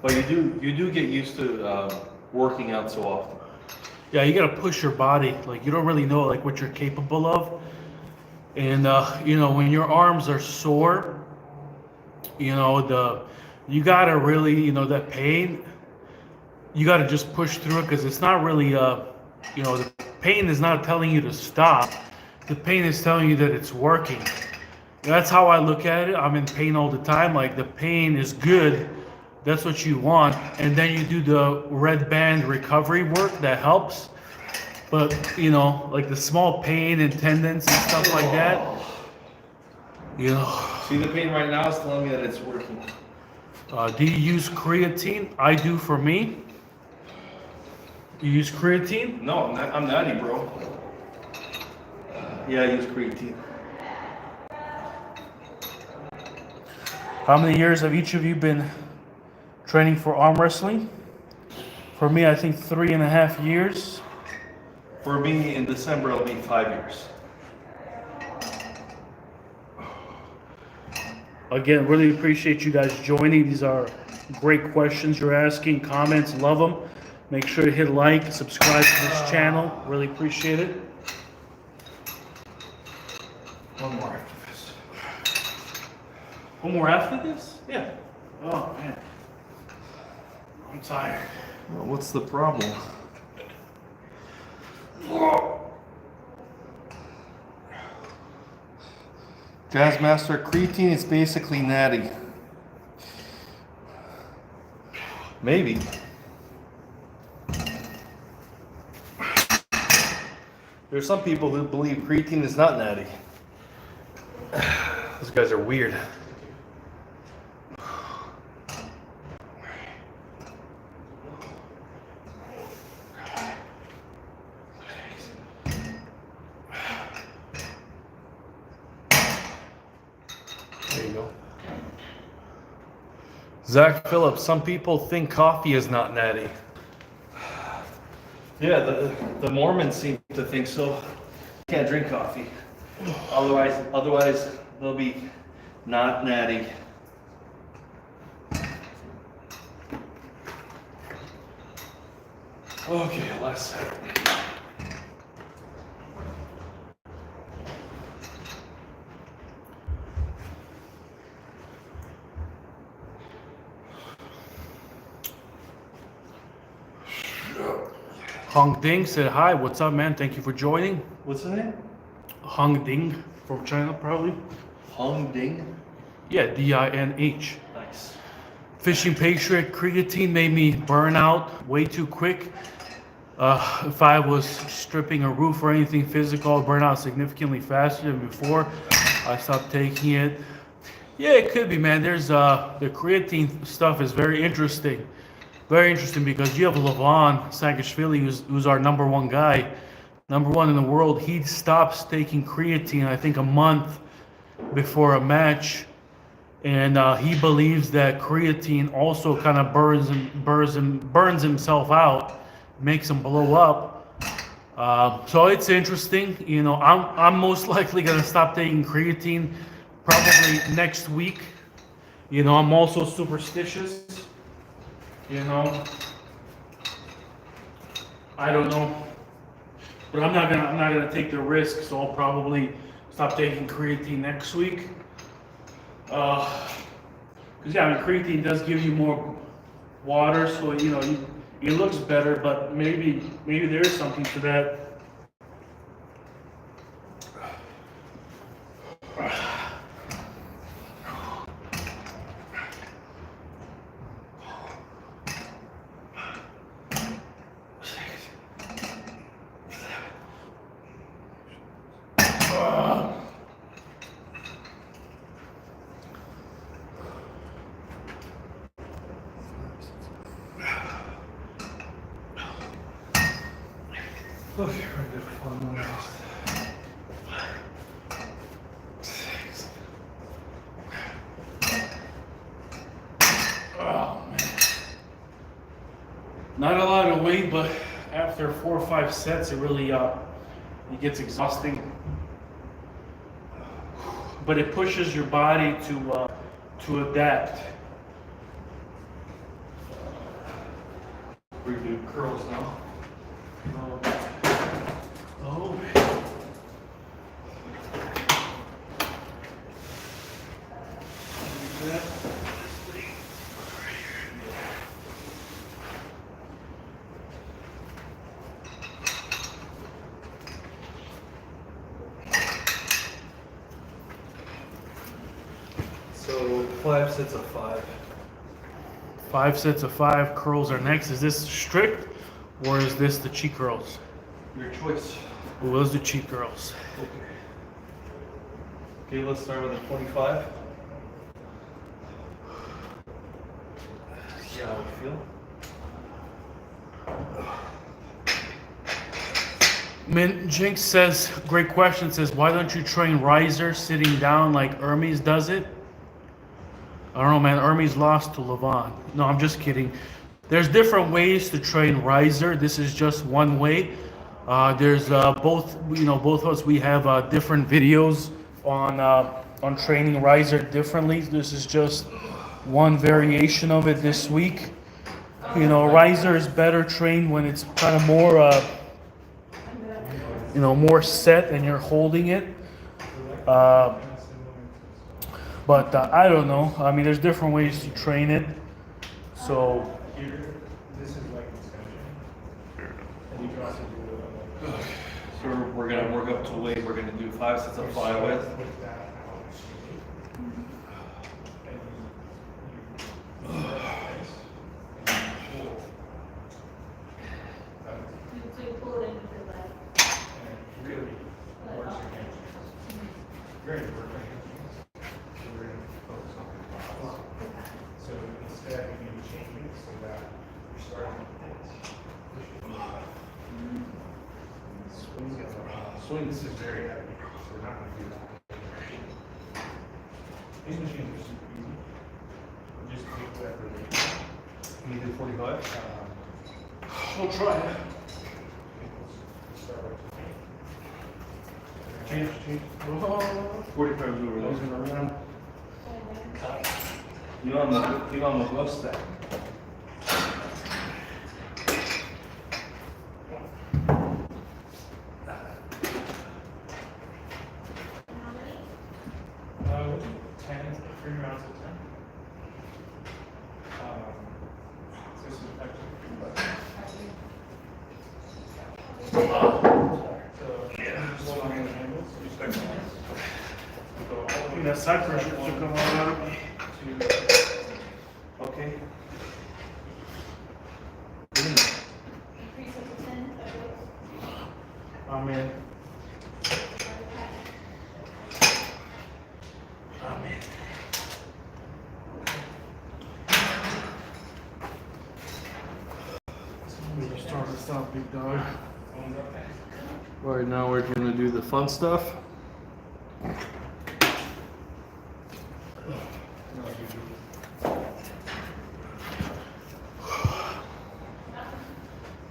But you do get used to working out so often. Yeah, you gotta push your body. Like, you don't really know what you're capable of. And when your arms are sore, You gotta really, that pain, you gotta just push through it, because it's not really, the pain is not telling you to stop. The pain is telling you that it's working. That's how I look at it. I'm in pain all the time. Like, the pain is good. That's what you want. And then you do the red band recovery work that helps. But, like the small pain and tendons and stuff like that, See, the pain right now is telling me that it's working. Do you use creatine? I do for me. You use creatine? No, I'm natty, bro. Yeah, I use creatine. How many years have each of you been training for arm wrestling? For me, I think 3.5 years. For me, in December, it'll be 5 years. Again, really appreciate you guys joining. These are great questions you're asking. Comments, love them. Make sure to hit like, subscribe to this channel. Really appreciate it. One more after this. One more after this? Yeah. Oh, man. I'm tired. Well, what's the problem? Jazzmaster, creatine is basically natty. Maybe. There's some people who believe creatine is not natty. Those guys are weird. There you go. Zach Phillips, some people think coffee is not natty. Yeah, the Mormons seem to think so. Can't drink coffee. Otherwise they'll be not natty. Okay, last set. Hong Ding said, hi, what's up, man? Thank you for joining. What's the name? Hong Ding from China, probably. Hong Ding? Yeah, D-I-N-H. Nice. Fishing Patriot, creatine made me burn out way too quick. If I was stripping a roof or anything physical, I'd burn out significantly faster than before I stopped taking it. Yeah, it could be, man. There's the creatine stuff is very interesting. Very interesting, because you have Levon Saakashvili, who's our number one guy, number one in the world. He stops taking creatine, I think, a month before a match, and he believes that creatine also kind of burns himself out, makes him blow up. So it's interesting. I'm most likely gonna stop taking creatine probably next week. I'm also superstitious. I don't know, but I'm not gonna take the risk. So I'll probably stop taking creatine next week. Because creatine does give you more water, so it looks better. But maybe there is something to that. Okay, we're good for 1 more. 6. Oh man, not a lot of weight, but after 4 or 5 sets, it really it gets exhausting. But it pushes your body to adapt. We do curls now. Oh. Yeah. 5 sets of 5. 5 sets of 5. Curls are next. Is this strict or is this the cheat curls? Your choice. Well, those are cheat curls. Okay, let's start with a 25. See how we feel. Min Jinx says, great question, says, why don't you train riser sitting down like Hermes does it? I don't know, man. Hermes lost to Levon. No, I'm just kidding. There's different ways to train riser. This is just one way. There's both of us, we have different videos on training riser differently. This is just one variation of it this week. Riser is better trained when it's kind of more, more set and you're holding it. But I don't know. I mean, there's different ways to train it. So. So we're gonna work up to weight. We're gonna do 5 sets of 5 with. This is very heavy, so we're not going to do that. These machines are super easy. Just take whatever they Can you do 45? We'll try it. start with. Change. 45 over those. You on the glove stack. That side pressure should come out of me. Okay. I'm in. Start this out, big dog. Right now we're gonna do the fun stuff.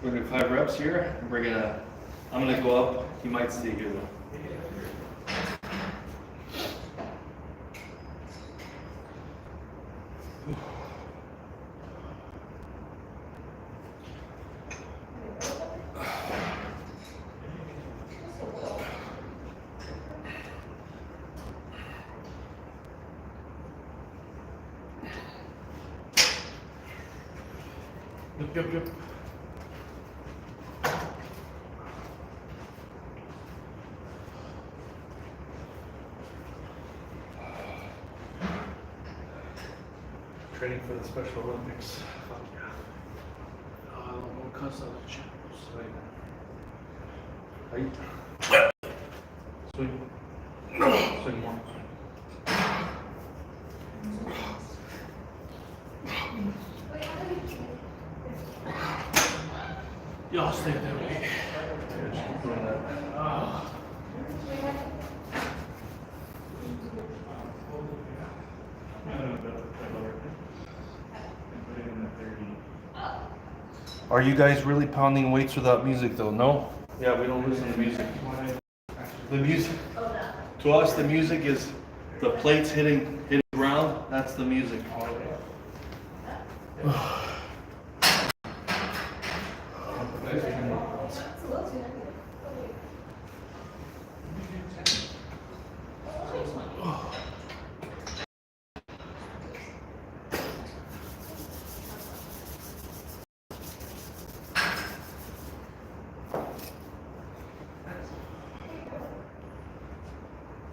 We're gonna do 5 reps here. I'm gonna go up. You might see here though. Yep. Training for the Special Olympics. Fuck yeah. I don't know what cuts out the channels. Height. Swing. Swing more. Y'all stay there. Yeah, just keep doing that. Are you guys really pounding weights without music though? No? Yeah, we don't listen to music. The music, to us, the music is the plates hitting ground. That's the music.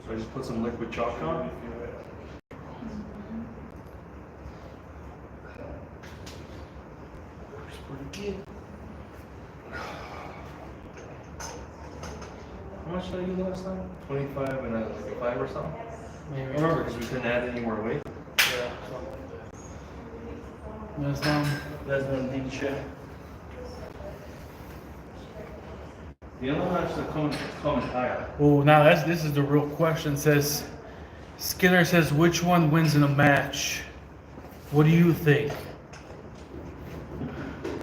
So I just put some liquid chalk on. pretty good. How much did I do last time? 25 and like a 5 or something? Maybe. I remember because we couldn't add any more weight. Yeah, something like that. That's one dicho. The other one actually coming higher. Oh, now this is the real question. It says Skinner says which one wins in a match? What do you think?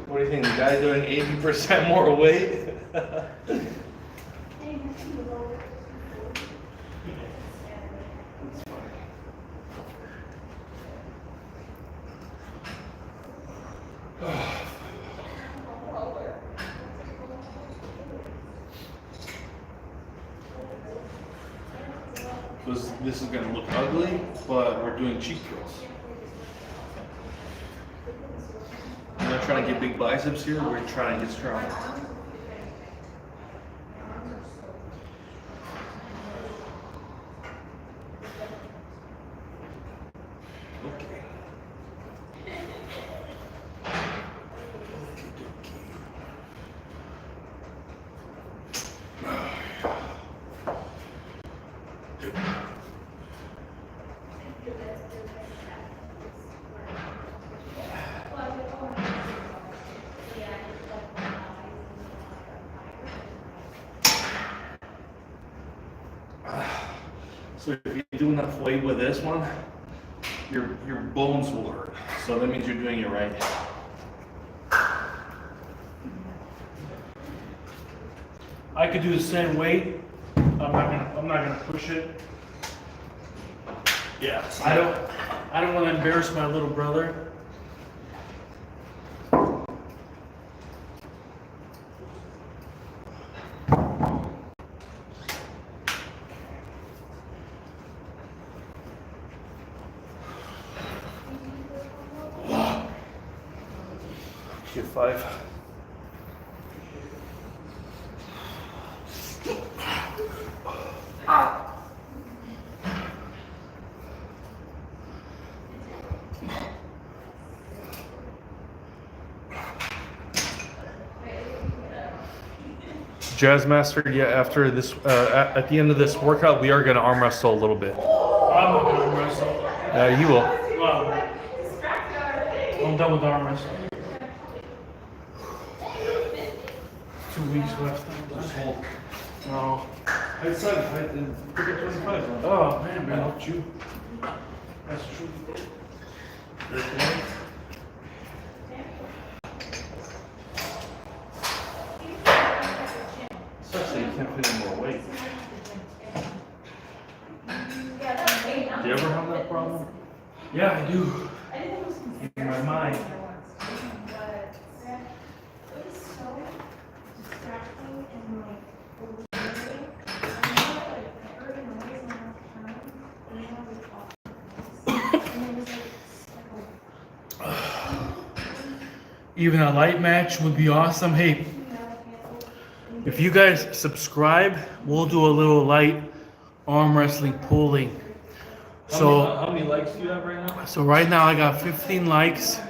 What do you think? The guy doing 80% more weight? This is gonna look ugly, but we're doing cheat drills. We're not trying to get big biceps here, we're trying to get strong. Okay. So if you do enough weight with this one, your bones will hurt. So that means you're doing it right. I could do the same weight. I'm not gonna push it. Yeah. I don't want to embarrass my little brother. Get 5. Jazz Master, yeah, after this, at the end of this workout, we are going to arm wrestle a little bit. I'm not gonna arm wrestle. You will. Well, I'm done with arm wrestling. 2 weeks left. No. I said, I did pick up 25. Oh man, helped you. That's true. Sucks that you can't put any more weight. Do you ever have that problem? Yeah, I do. In my mind. Even a light match would be awesome. Hey, if you guys subscribe, we'll do a little light arm wrestling pulling. How many likes do you have right now? So right now I got 15 likes.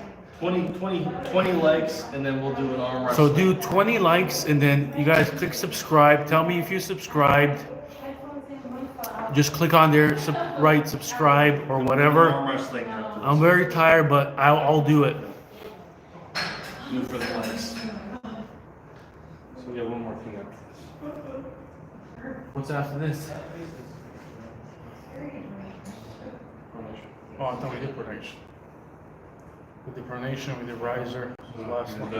20 likes, and then we'll do an arm So wrestle. do 20 likes and then you guys click subscribe. Tell me if you subscribed. Just click on there, write subscribe or whatever. Arm wrestling. I'm very tired, but I'll do it. Do it for the likes. So we have one more thing after this. What's after this? Oh, I thought we did pronation. We did pronation, we did riser. This was the last one.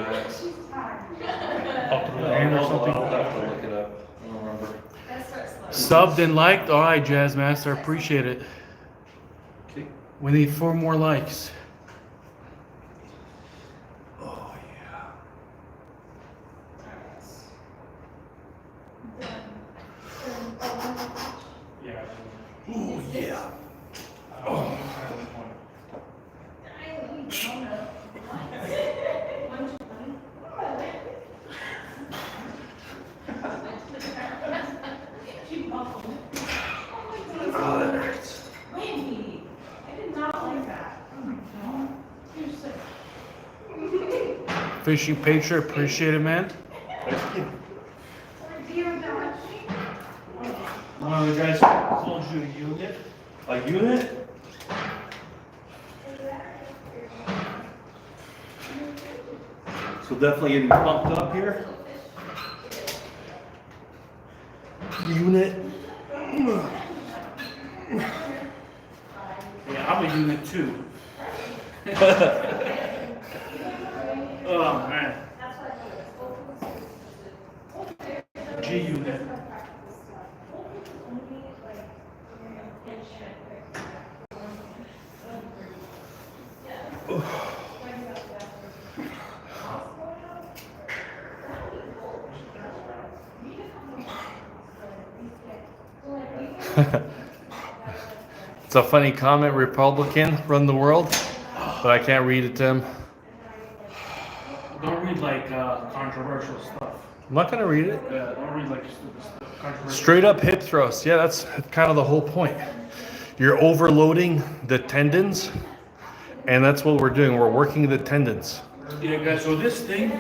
Up through the hand or I'll something. have to look it up. I don't remember. Subbed and liked. All right, Jazz Master, appreciate it. Okay. We need 4 more likes. Oh yeah. Oh yeah. Oh, that hurts. Randy, I did not like that. Oh my God. You're sick. Fishing Patriot, appreciate it, man. One of the guys called you a unit. A unit? So definitely getting pumped up here. Unit. Yeah, I'm a unit too. Oh man. G unit. It's a funny comment. Republican run the world, but I can't read it to him. Don't read like controversial stuff. I'm not gonna read it. Don't read like stupid stuff. Controversial. Straight up hip thrust. Yeah, that's kind of the whole point. You're overloading the tendons, and that's what we're doing. We're working the tendons. Yeah, guys. So this thing,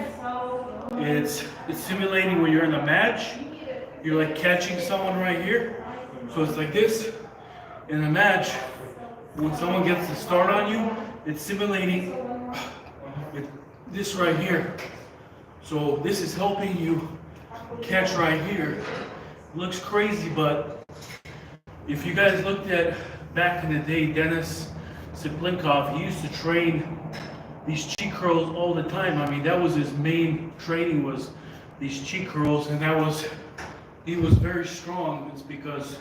it's simulating when you're in a match. You're like catching someone right here. So it's like this. In a match, when someone gets the start on you, it's simulating with this right here. So this is helping you catch right here. Looks crazy, but if you guys looked at back in the day, Dennis Siplinkov, he used to train these cheek curls all the time. I mean, that was his main training, was these cheek curls, and he was very strong. It's because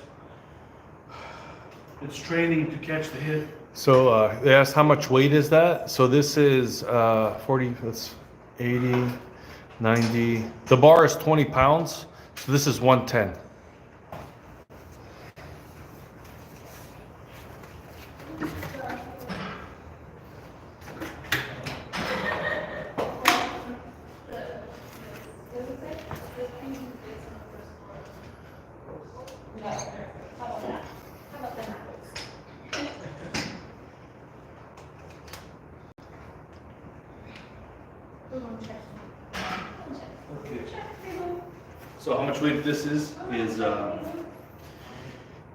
it's training to catch the hit. So they asked how much weight is that? So this is 40, that's 80, 90. The bar is 20 pounds. So this is 110. Okay. So how much weight this is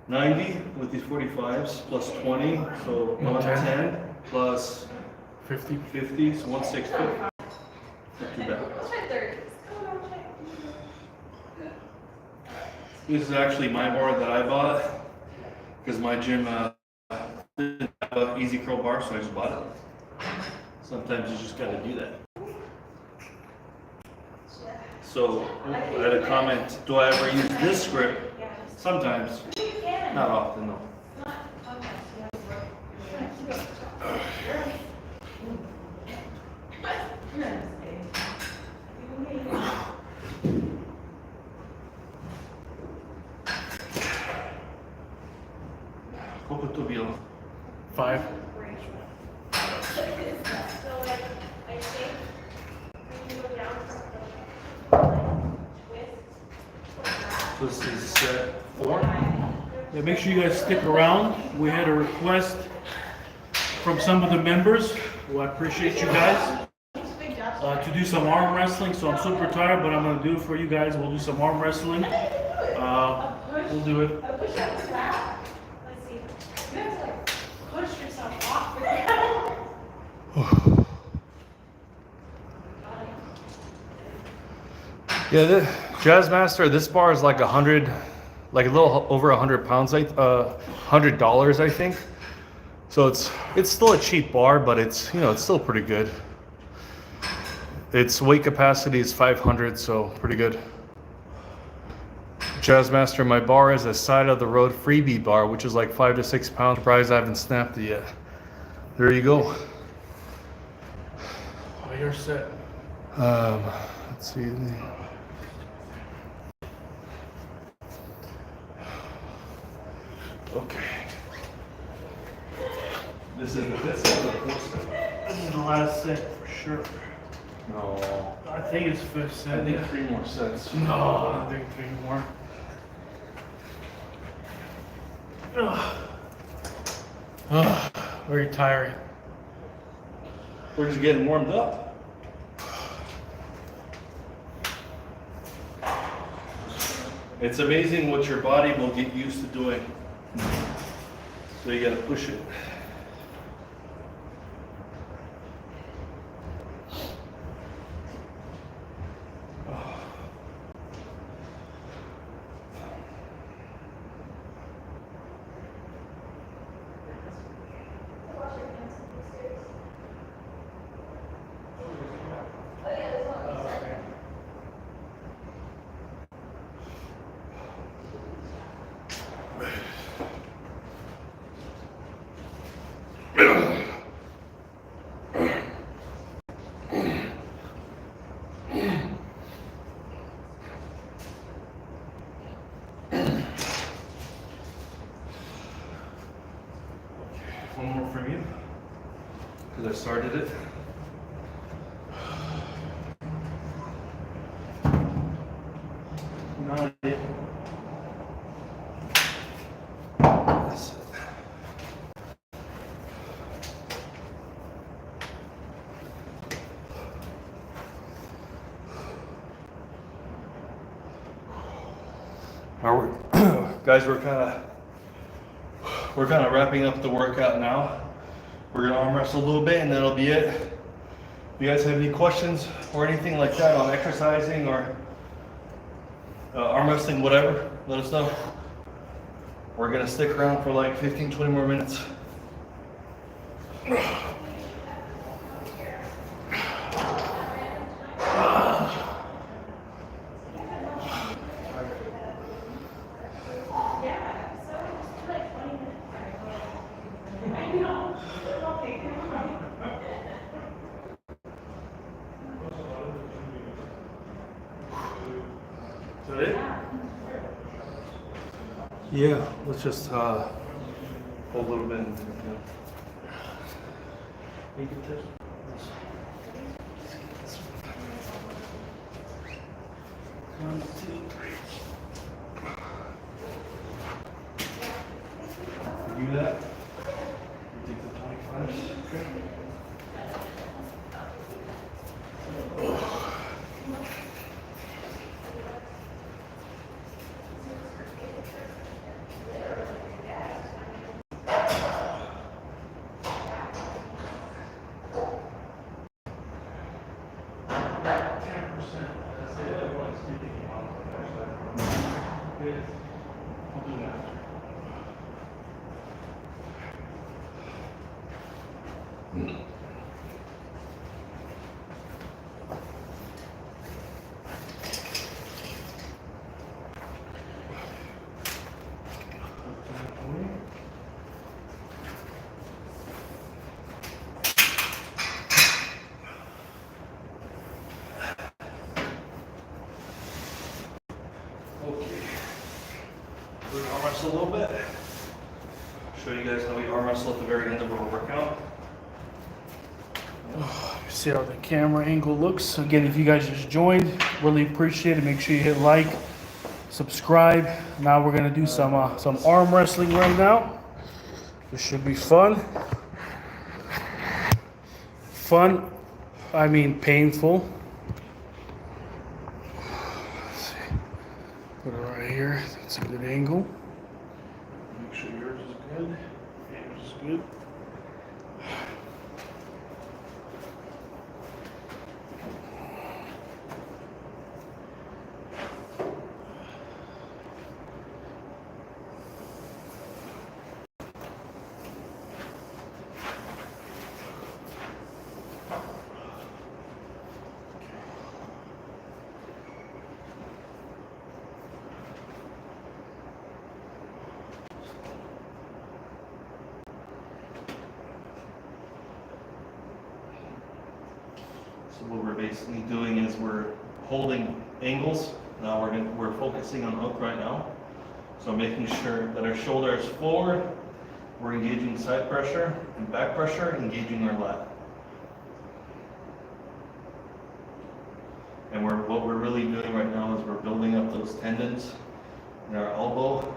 90 with these 45s plus 20, so 110 plus 50, so 160. Not too bad. This is actually my bar that I bought because my gym didn't have an easy curl bar, so I just bought it. Sometimes you just gotta do that. So I had a comment, do I ever use this grip? Sometimes, not often though. Koliko to bilo? 5. This is set 4. Yeah, make sure you guys stick around. We had a request from some of the members. Well, I appreciate you guys. To do some arm wrestling, so I'm super tired, but I'm gonna do it for you guys. We'll do some arm wrestling. We'll do it. Let's see. You have to like push yourself off the ground. Yeah, the Jazz Master, this bar is like 100, like a little over 100 pounds, like $100, I think. So it's still a cheap bar, but it's, you know, it's still pretty good. Its weight capacity is 500, so pretty good. Jazz Master, my bar is a side of the road freebie bar, which is like 5 to 6 pounds. Surprised I haven't snapped it yet. There you go. Oh, you're set. Let's see. Okay. This is the 5th set or the 4th set? This is the last set for sure. No. I think it's 5th set. I think 3 more sets. No, I don't think 3 more. Very tiring. We're just getting warmed up. It's amazing what your body will get used to doing. So you gotta push it. One more from you, because I started it. Not it. That's it. Guys, we're kind of wrapping up the workout now. We're gonna arm wrestle a little bit, and that'll be it. If you guys have any questions or anything like that on exercising or arm wrestling, whatever, let us know. We're gonna stick around for like 15-20 more minutes. Is that it? Yeah, let's just Hold a little bit. One, two, three. Do that. You take the 25. Okay. Okay. We're gonna arm wrestle a little bit. Show you guys how we arm wrestle at the very end of our workout. See how the camera angle looks. Again, if you guys just joined, really appreciate it. Make sure you hit like, subscribe. Now we're gonna do some arm wrestling right now. This should be fun. Fun, I mean painful. Let's see. Put it right here. That's a good angle. Make sure yours is good. Yours is good. So what we're basically doing is we're holding angles. Now we're focusing on hook right now. So making sure that our shoulder is forward, we're engaging side pressure and back pressure, engaging our lat. And what we're really doing right now is we're building up those tendons in our elbow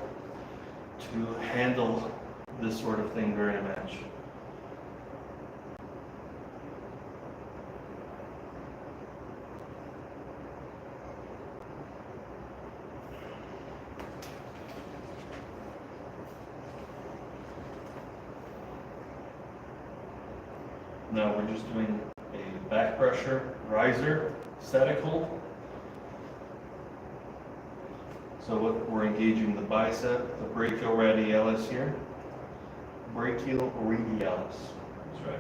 to handle this sort of thing during a match. Now we're just doing a back pressure riser, static hold. So we're engaging the bicep, the brachioradialis here. Brachioradialis. That's right.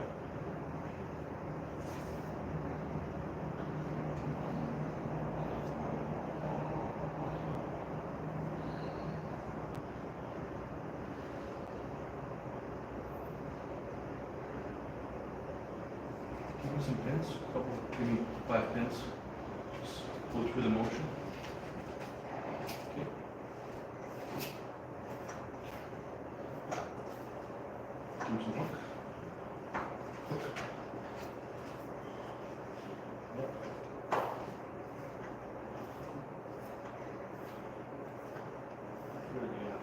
Give me some pins, give me 5 pins. Just go through the motion. Okay. Give me some hook. Hook. Yep. Good, yeah.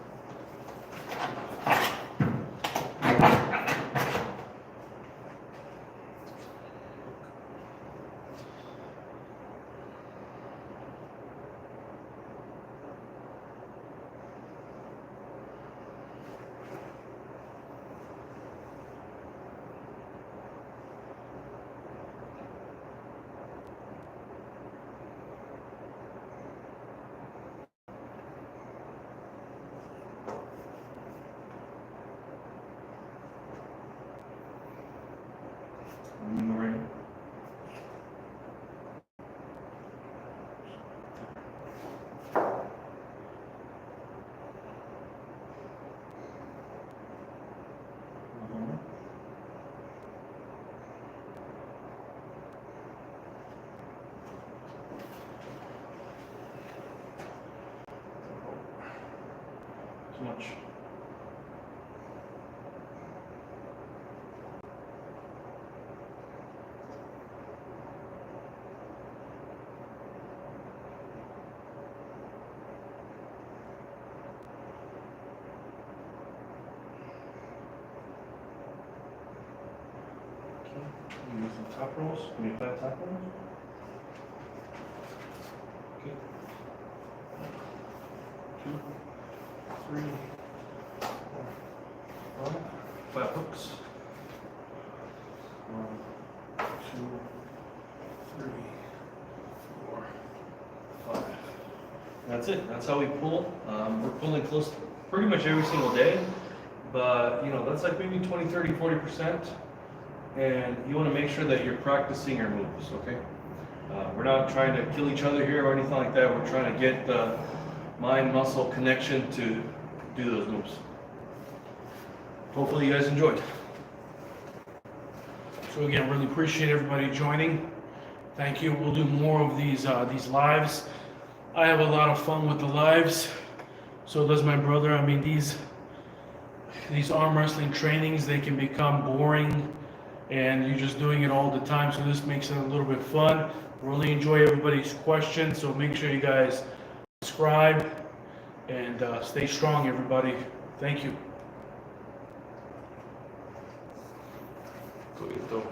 In the ring. Too much. Use the top rolls. Give me 5 top rolls. Okay. 2, 3, 4, 5 hooks. 1, 2, 3, 4, 5. That's it. That's how we pull. We're pulling close pretty much every single day, but you know, that's like maybe 20, 30, 40%. And you want to make sure that you're practicing your moves, okay? We're not trying to kill each other here or anything like that. We're trying to get the mind-muscle connection to do those moves. Hopefully you guys enjoyed. So again, really appreciate everybody joining. Thank you. We'll do more of these lives. I have a lot of fun with the lives. So does my brother. I mean, these arm wrestling trainings, they can become boring and you're just doing it all the time. So this makes it a little bit fun. Really enjoy everybody's questions. So make sure you guys subscribe and stay strong, everybody. Thank you. Cool.